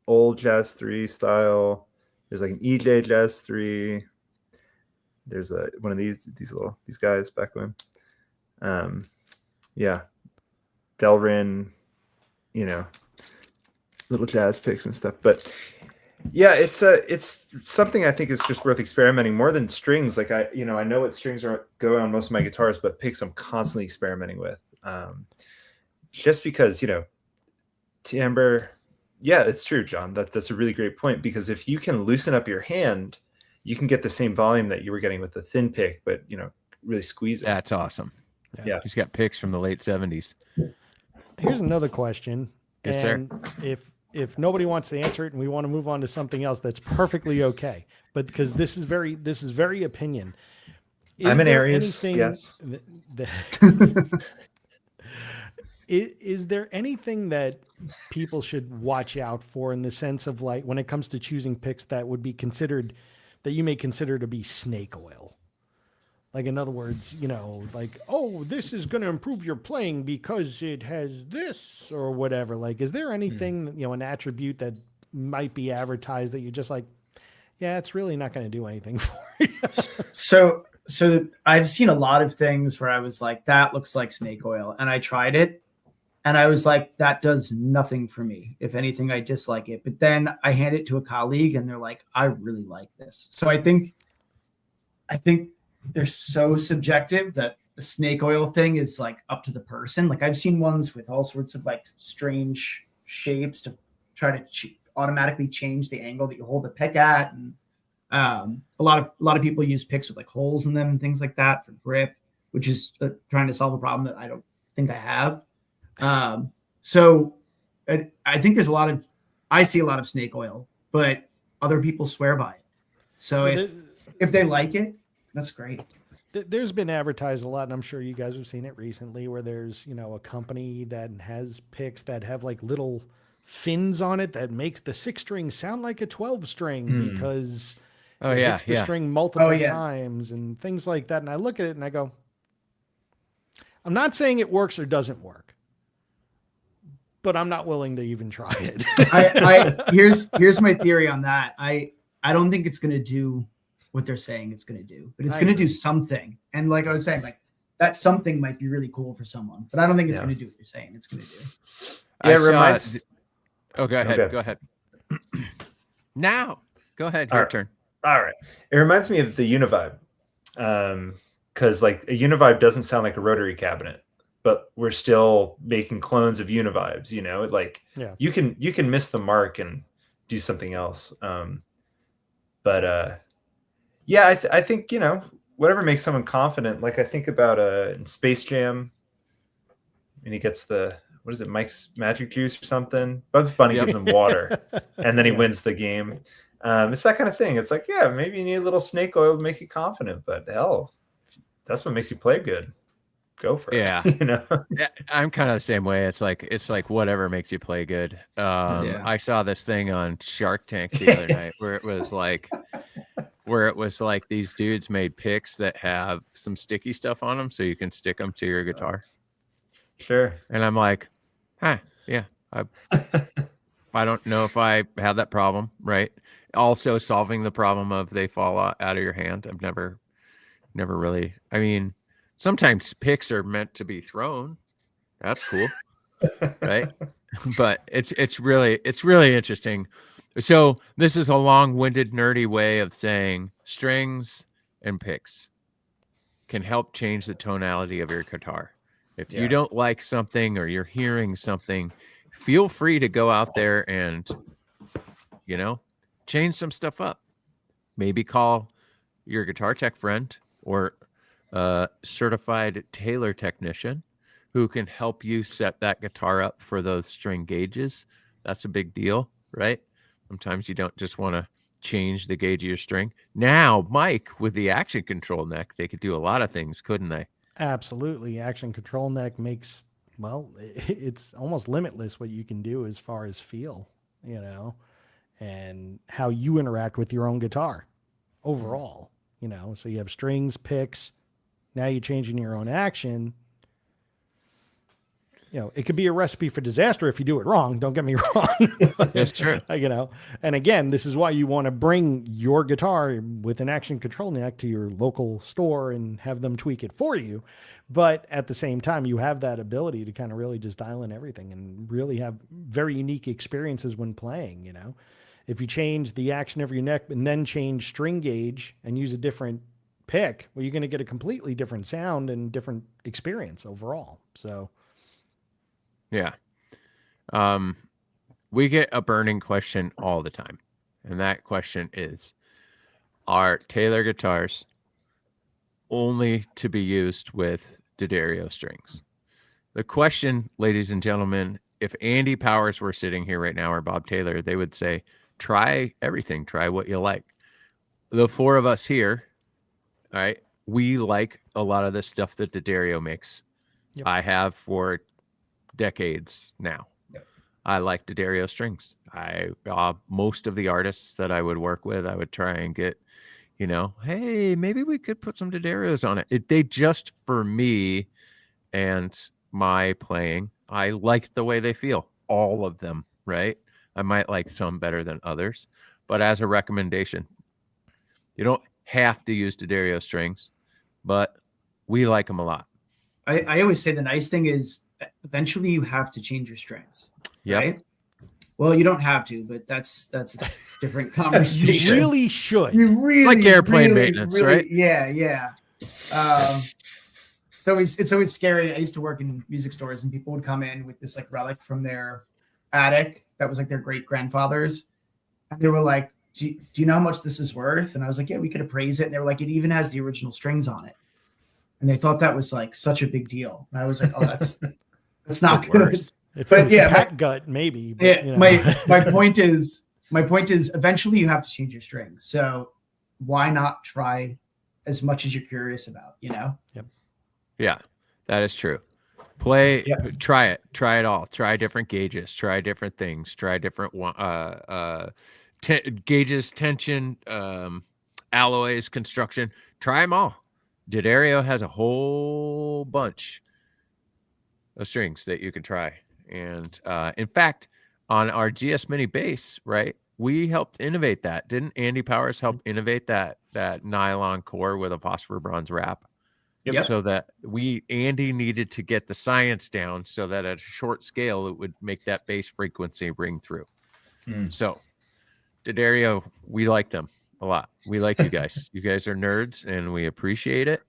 old Jazz 3 style. There's like an EJ Jazz 3. There's one of these guys back when. Yeah. Delrin, little jazz picks and stuff. But yeah, it's something I think is just worth experimenting more than strings. Like I know what strings go on most of my guitars, but picks I'm constantly experimenting with. Just because, timbre. Yeah, it's true, John. That's a really great point, because if you can loosen up your hand, you can get the same volume that you were getting with the thin pick, but really squeeze it. That's awesome. Yeah. He's got picks from the late 70s. Here's another question. Yes, and sir. If nobody wants to answer it and we want to move on to something else, that's perfectly okay. But because this is very opinion. I'm an Aries. Yes. Is there anything that people should watch out for in the sense of like when it comes to choosing picks that would be considered, that you may consider to be snake oil? Like, in other words, like, oh, this is going to improve your playing because it has this or whatever. Like, is there anything, an attribute that might be advertised that you're just like, yeah, it's really not going to do anything for you? So I've seen a lot of things where I was like, that looks like snake oil. And I tried it and I was like, that does nothing for me. If anything, I dislike it. But then I hand it to a colleague and they're like, I really like this. So I think they're so subjective that the snake oil thing is like up to the person. Like I've seen ones with all sorts of like strange shapes to try to automatically change the angle that you hold the pick at. And a lot of people use picks with like holes in them and things like that for grip, which is trying to solve a problem that I don't think I have. So I think I see a lot of snake oil, but other people swear by it. So if they like it, that's great. There's been advertised a lot, and I'm sure you guys have seen it recently, where there's, a company that has picks that have like little fins on it that makes the 6-string sound like a 12-string because it hits the string multiple times and things like that. And I look at it and I go, I'm not saying it works or doesn't work, but I'm not willing to even try it. Here's my theory on that. I don't think it's going to do what they're saying it's going to do, but it's going to do something. And like I was saying, like that something might be really cool for someone, but I don't think it's going to do what they're saying it's going to do. Yeah, it reminds. Go ahead. Now, go ahead. Your turn. All right. It reminds me of the Univibe, because like a Univibe doesn't sound like a rotary cabinet, but we're still making clones of Univibes. You can miss the mark and do something else. But yeah, I think, you know, whatever makes someone confident. Like I think about in Space Jam, and he gets the, what is it, Mike's magic juice or something. Bugs Bunny gives him water, and then he wins the game. It's that kind of thing. It's like, yeah, maybe you need a little snake oil to make you confident, but hell, that's what makes you play good. Go for it. Yeah. You know? Yeah, I'm kind of the same way. It's like whatever makes you play good. I saw this thing on Shark Tank the other night where it was like these dudes made picks that have some sticky stuff on them so you can stick them to your guitar. Sure. And I'm like, yeah, I don't know if I have that problem, right? Also solving the problem of they fall out of your hand. I've never really, I mean, sometimes picks are meant to be thrown. That's cool. Right. But it's really interesting. So this is a long-winded, nerdy way of saying strings and picks can help change the tonality of your guitar. If you don't like something or you're hearing something, feel free to go out there and, you know, change some stuff up. Maybe call your guitar tech friend or a certified tailor technician who can help you set that guitar up for those string gauges. That's a big deal, right? Sometimes you don't just want to change the gauge of your string. Now, Mike, with the action control neck, they could do a lot of things, couldn't they? Absolutely. Action control neck makes, well, it's almost limitless what you can do as far as feel, you know, and how you interact with your own guitar overall, you know. So you have strings, picks, now you're changing your own action. You know, it could be a recipe for disaster if you do it wrong. Don't get me wrong. That's true. You know, and again, this is why you want to bring your guitar with an action control neck to your local store and have them tweak it for you. But at the same time, you have that ability to kind of really just dial in everything and really have very unique experiences when playing, you know. If you change the action of your neck and then change string gauge and use a different pick, well, you're going to get a completely different sound and different experience overall. So, yeah. We get a burning question all the time. And that question is, are Taylor guitars only to be used with D'Addario strings? The question, ladies and gentlemen, if Andy Powers were sitting here right now or Bob Taylor, they would say, try everything, try what you like. The four of us here, all right, we like a lot of the stuff that D'Addario makes. Yep. I have for decades now. Yep. I like D'Addario strings. Most of the artists that I would work with, I would try and get, you know, hey, maybe we could put some D'Addarios on it. They just, for me and my playing, I like the way they feel. All of them, right? I might like some better than others, but as a recommendation, you don't have to use D'Addario strings, but we like them a lot. I always say the nice thing is eventually you have to change your strings. Yep. Right? Well, you don't have to, but that's a different conversation. You really should. You really, it's like airplane maintenance, right? Yeah. So it's always scary. I used to work in music stores, and people would come in with this like relic from their attic that was like their great grandfather's, and they were like, do you know how much this is worth? And I was like, yeah, we could appraise it. And they were like, it even has the original strings on it. And they thought that was like such a big deal. And I was like, oh, that's not good. If it was cat gut, maybe. But, yeah, you know. my point is eventually you have to change your strings. So why not try as much as you're curious about, you know? Yep. Yeah, that is true. Try it all. Try different gauges, try different things, try different gauges, tension, alloys, construction. Try them all. D'Addario has a whole bunch of strings that you can try. And in fact, on our GS Mini bass, right, we helped innovate that. Didn't Andy Powers help innovate that nylon core with a phosphor bronze wrap? Yep. So that Andy needed to get the science down so that at a short scale, it would make that bass frequency ring through. So D'Addario, we like them a lot. We like you guys. You guys are nerds and we appreciate it.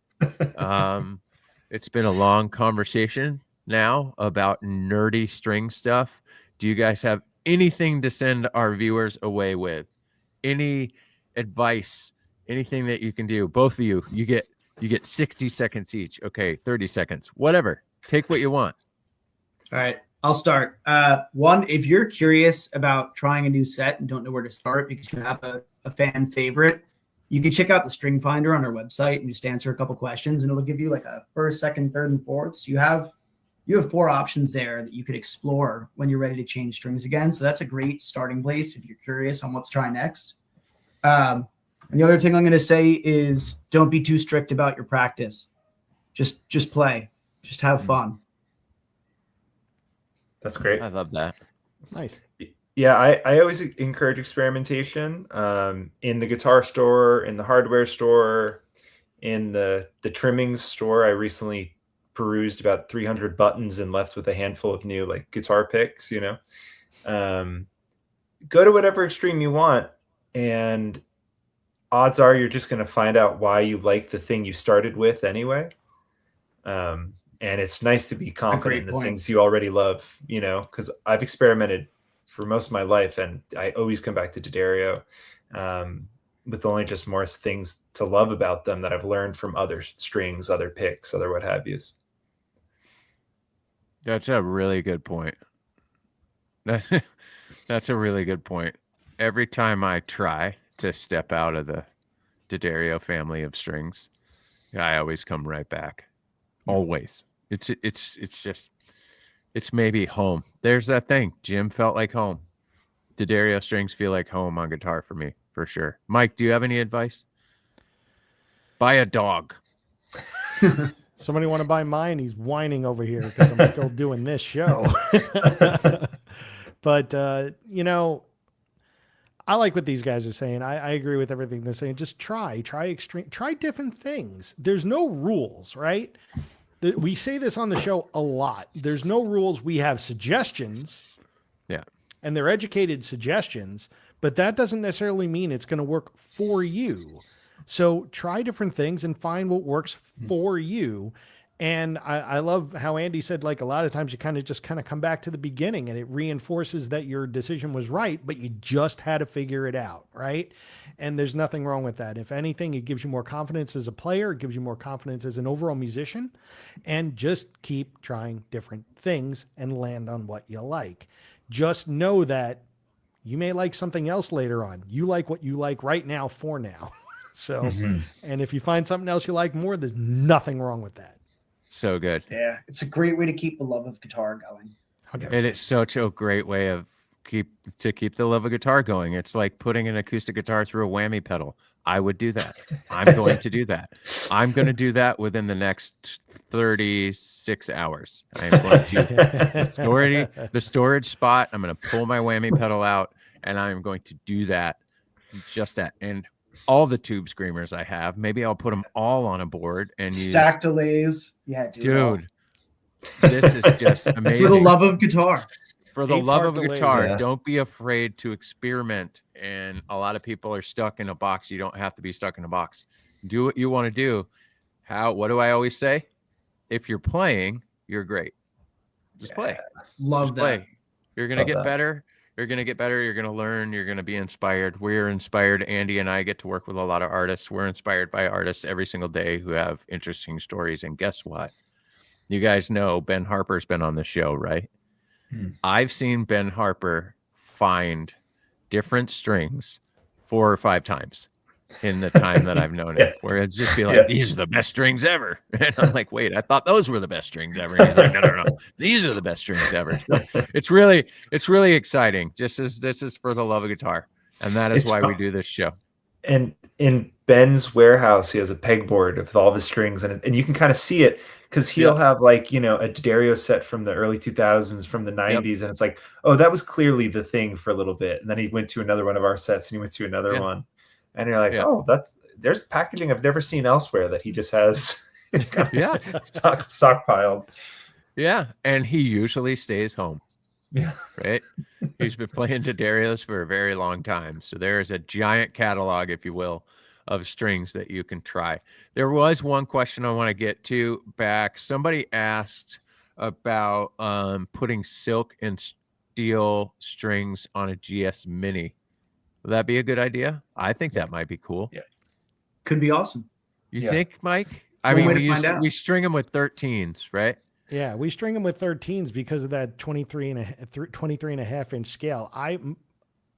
It's been a long conversation now about nerdy string stuff. Do you guys have anything to send our viewers away with? Any advice, anything that you can do. Both of you, you get 60 seconds each. Okay, 30 seconds, whatever. Take what you want. All right, I'll start. One, if you're curious about trying a new set and don't know where to start because you have a fan favorite, you can check out the string finder on our website and just answer a couple questions, and it'll give you like a first, second, third, and fourth. So you have 4 options there that you could explore when you're ready to change strings again. So that's a great starting place if you're curious on what to try next. And the other thing I'm going to say is don't be too strict about your practice. Just play. Just have fun. That's great. I love that. Nice. Yeah, I always encourage experimentation in the guitar store, in the hardware store, in the trimmings store. I recently perused about 300 buttons and left with a handful of new like guitar picks, you know. Go to whatever extreme you want, and odds are you're just going to find out why you like the thing you started with anyway. And it's nice to be confident in the things you already love, you know, because I've experimented for most of my life and I always come back to D'Addario with only just more things to love about them that I've learned from other strings, other picks, other what have yous. That's a really good point. That's a really good point. Every time I try to step out of the D'Addario family of strings, I always come right back. Always. It's maybe home. There's that thing. Jim felt like home. D'Addario strings feel like home on guitar for me, for sure. Mike, do you have any advice? Buy a dog. Somebody want to buy mine? He's whining over here because I'm still doing this show. But, you know, I like what these guys are saying. I agree with everything they're saying. Just try different things. There's no rules, right? We say this on the show a lot. There's no rules. We have suggestions. Yeah. And they're educated suggestions, but that doesn't necessarily mean it's going to work for you. So try different things and find what works for you. And I love how Andy said, like, a lot of times you kind of come back to the beginning and it reinforces that your decision was right, but you just had to figure it out. Right. And there's nothing wrong with that. If anything, it gives you more confidence as a player. It gives you more confidence as an overall musician, and just keep trying different things and land on what you like. Just know that you may like something else later on. You like what you like right now for now. So, and if you find something else you like more, there's nothing wrong with that. So good. Yeah, it's a great way to keep the love of guitar going. 100%. It is such a great way of keep the love of guitar going. It's like putting an acoustic guitar through a whammy pedal. I would do that. I'm going to do that. I'm going to do that within the next 36 hours. I am going to the storage spot. I'm going to pull my whammy pedal out, and I'm going to do that. Just that. And all the tube screamers I have, maybe I'll put them all on a board and stack delays. Yeah, dude. This is just amazing. For the love of guitar. For the love of guitar, don't be afraid to experiment. And a lot of people are stuck in a box. You don't have to be stuck in a box. Do what you want to do. What do I always say? If you're playing, you're great. Just play. Love that. Play. You're going to get better. You're going to get better. You're going to learn. You're going to be inspired. We're inspired. Andy and I get to work with a lot of artists. We're inspired by artists every single day who have interesting stories. And guess what? You guys know Ben Harper's been on the show, right? I've seen Ben Harper find different strings 4 or 5 times in the time that I've known him, where it'd just be like, these are the best strings ever. And I'm like, wait, I thought those were the best strings ever. And he's like, no. These are the best strings ever. So it's really exciting. This is for the love of guitar. And that is why we do this show. And in Ben's warehouse, he has a pegboard with all of his strings, and you can kind of see it because he'll have, like, you know, a D'Addario set from the early 2000s, from the 90s, and it's like, oh, that was clearly the thing for a little bit. And then he went to another one of our sets, and he went to another one, and you're like, oh, there's packaging I've never seen elsewhere that he just has stockpiled. Yeah, and he usually stays home. Yeah. Right? He's been playing D'Addarios for a very long time. So there's a giant catalog, if you will, of strings that you can try. There was one question I want to get to back. Somebody asked about putting silk and steel strings on a GS Mini. Will that be a good idea? I think that might be cool. Yeah. Could be awesome. You Yeah. think, Mike? I One mean, way to find out. we string them with 13s, right? Yeah, we string them with 13s because of that 23 and a half inch scale.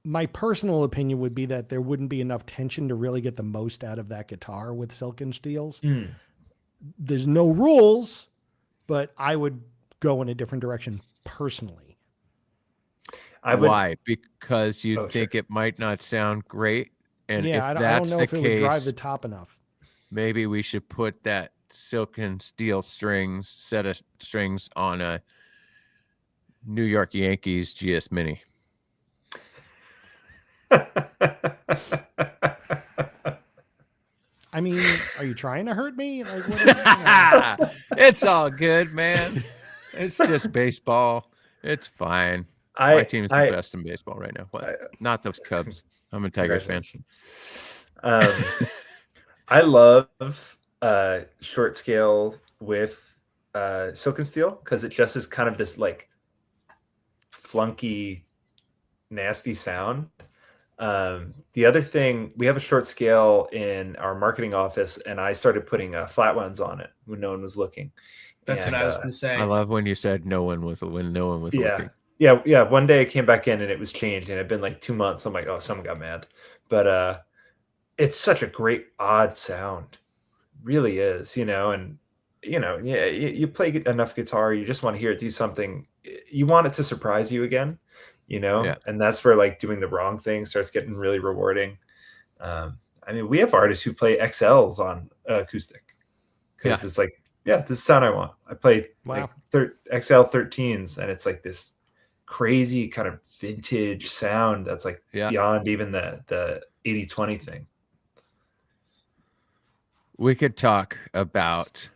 My personal opinion would be that there wouldn't be enough tension to really get the most out of that guitar with silken steels. There's no rules, but I would go in a different direction personally. Why? Because you Oh, think it might not sound great. And Yeah, if I that's don't know the if it would drive case, the top enough. maybe we should put that silken steel set of strings on a New York Yankees GS Mini. I mean, are you trying to hurt me? Like, what are you, It's all good, man. It's just baseball. It's fine. My team's the best in baseball right now. Not those Cubs. I'm a Tigers fan. I love short scale with silken steel because it just is kind of this like flunky, nasty sound. The other thing, we have a short scale in our marketing office, and I started putting flat ones on it when no one was looking. That's what I was going to say. I love when you said no one was looking. Yeah. One day I came back in and it was changed, and it'd been like 2 months. I'm like, oh, someone got mad. But it's such a great odd sound, really is, and you play enough guitar, you just want to hear it do something. You want it to surprise you again, and that's where like doing the wrong thing starts getting really rewarding. I mean, we have artists who play XLs on acoustic because it's like, this is the sound I want. I play like XL 13s, and it's like this crazy kind of vintage sound that's like beyond even the 80-20 thing. We could talk about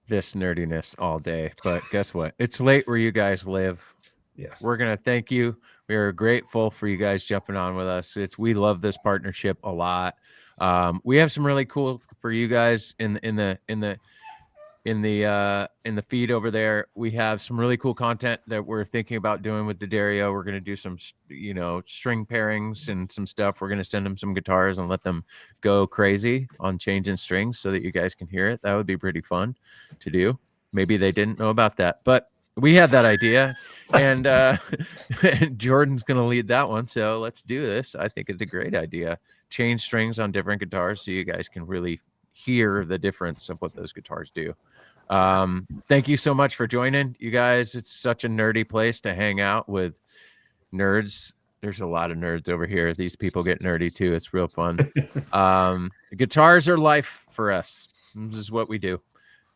this nerdiness all day, but guess what? It's late where you guys live. Yeah. We're going to thank you. We are grateful for you guys jumping on with us. We love this partnership a lot. We have some really cool for you guys in the feed over there. We have some really cool content that we're thinking about doing with D'Addario. We're going to do some, string pairings and some stuff. We're going to send them some guitars and let them go crazy on changing strings so that you guys can hear it. That would be pretty fun to do. Maybe they didn't know about that, but we had that idea, and Jordan's going to lead that one. So let's do this. I think it's a great idea. Change strings on different guitars so you guys can really hear the difference of what those guitars do. Thank you so much for joining, you guys. It's such a nerdy place to hang out with nerds. There's a lot of nerds over here. These people get nerdy too. It's real fun. Guitars are life for us. This is what we do.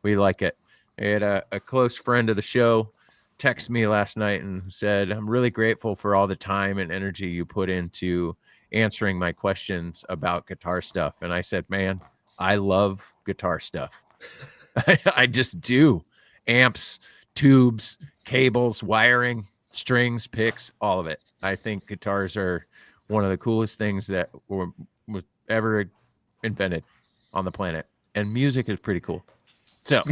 We like it. I had a close friend of the show text me last night and said, I'm really grateful for all the time and energy you put into answering my questions about guitar stuff. And I said, man, I love guitar stuff. I just do. Amps, tubes, cables, wiring, strings, picks, all of it. I think guitars are one of the coolest things that was ever invented on the planet. And music is pretty cool. So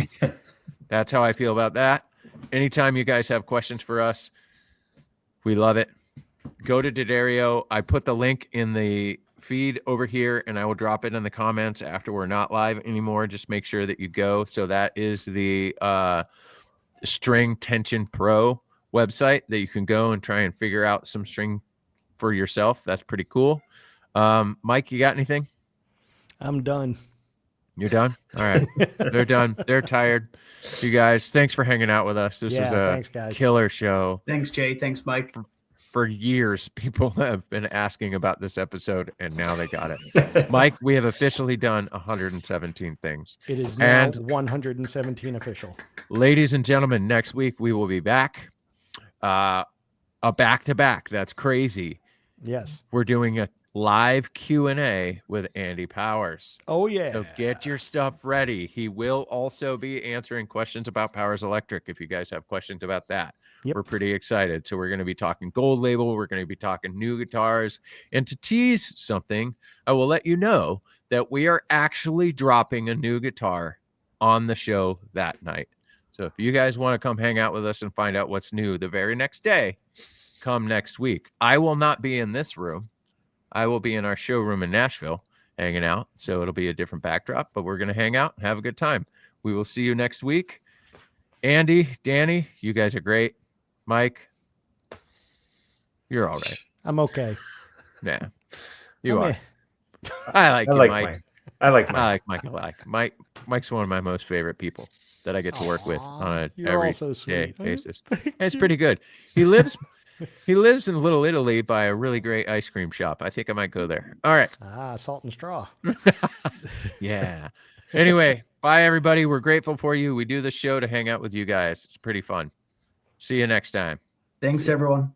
that's how I feel about that. Anytime you guys have questions for us, we love it. Go to D'Addario. I put the link in the feed over here, and I will drop it in the comments after we're not live anymore. Just make sure that you go. So that is the String Tension Pro website that you can go and try and figure out some string for yourself. That's pretty cool. Mike, you got anything? I'm done. You're done? All right. They're done. They're tired. You guys, thanks for hanging out with us. This is a killer show. Thanks, Jay. Thanks, Mike. For years, people have been asking about this episode, and now they got it. Mike, we have officially done 117 things. It is now 117 official. Ladies and gentlemen, next week we will be back. A back-to-back. That's crazy. Yes. We're doing a live Q&A with Andy Powers. Oh, yeah. So get your stuff ready. He will also be answering questions about Powers Electric if you guys have questions about that. Yep. We're pretty excited. So we're going to be talking Gold Label. We're going to be talking new guitars. And to tease something, I will let you know that we are actually dropping a new guitar on the show that night. So if you guys want to come hang out with us and find out what's new the very next day, come next week. I will not be in this room. I will be in our showroom in Nashville hanging out. So it'll be a different backdrop, but we're going to hang out and have a good time. We will see you next week. Andy, Danny, you guys are great. Mike, you're all right. I'm okay. Yeah, you I'm are. a- I like I you, like Mike. Mike. I like Mike. I like Mike a lot. Mike's one of my most favorite people that I get to work with on a You're all every so day sweet. basis. It's pretty good. He lives in Little Italy by a really great ice cream shop. I think I might go there. All right. Salt and straw. Yeah. Anyway, bye everybody. We're grateful for you. We do this show to hang out with you guys. It's pretty fun. See you next time. Thanks, everyone.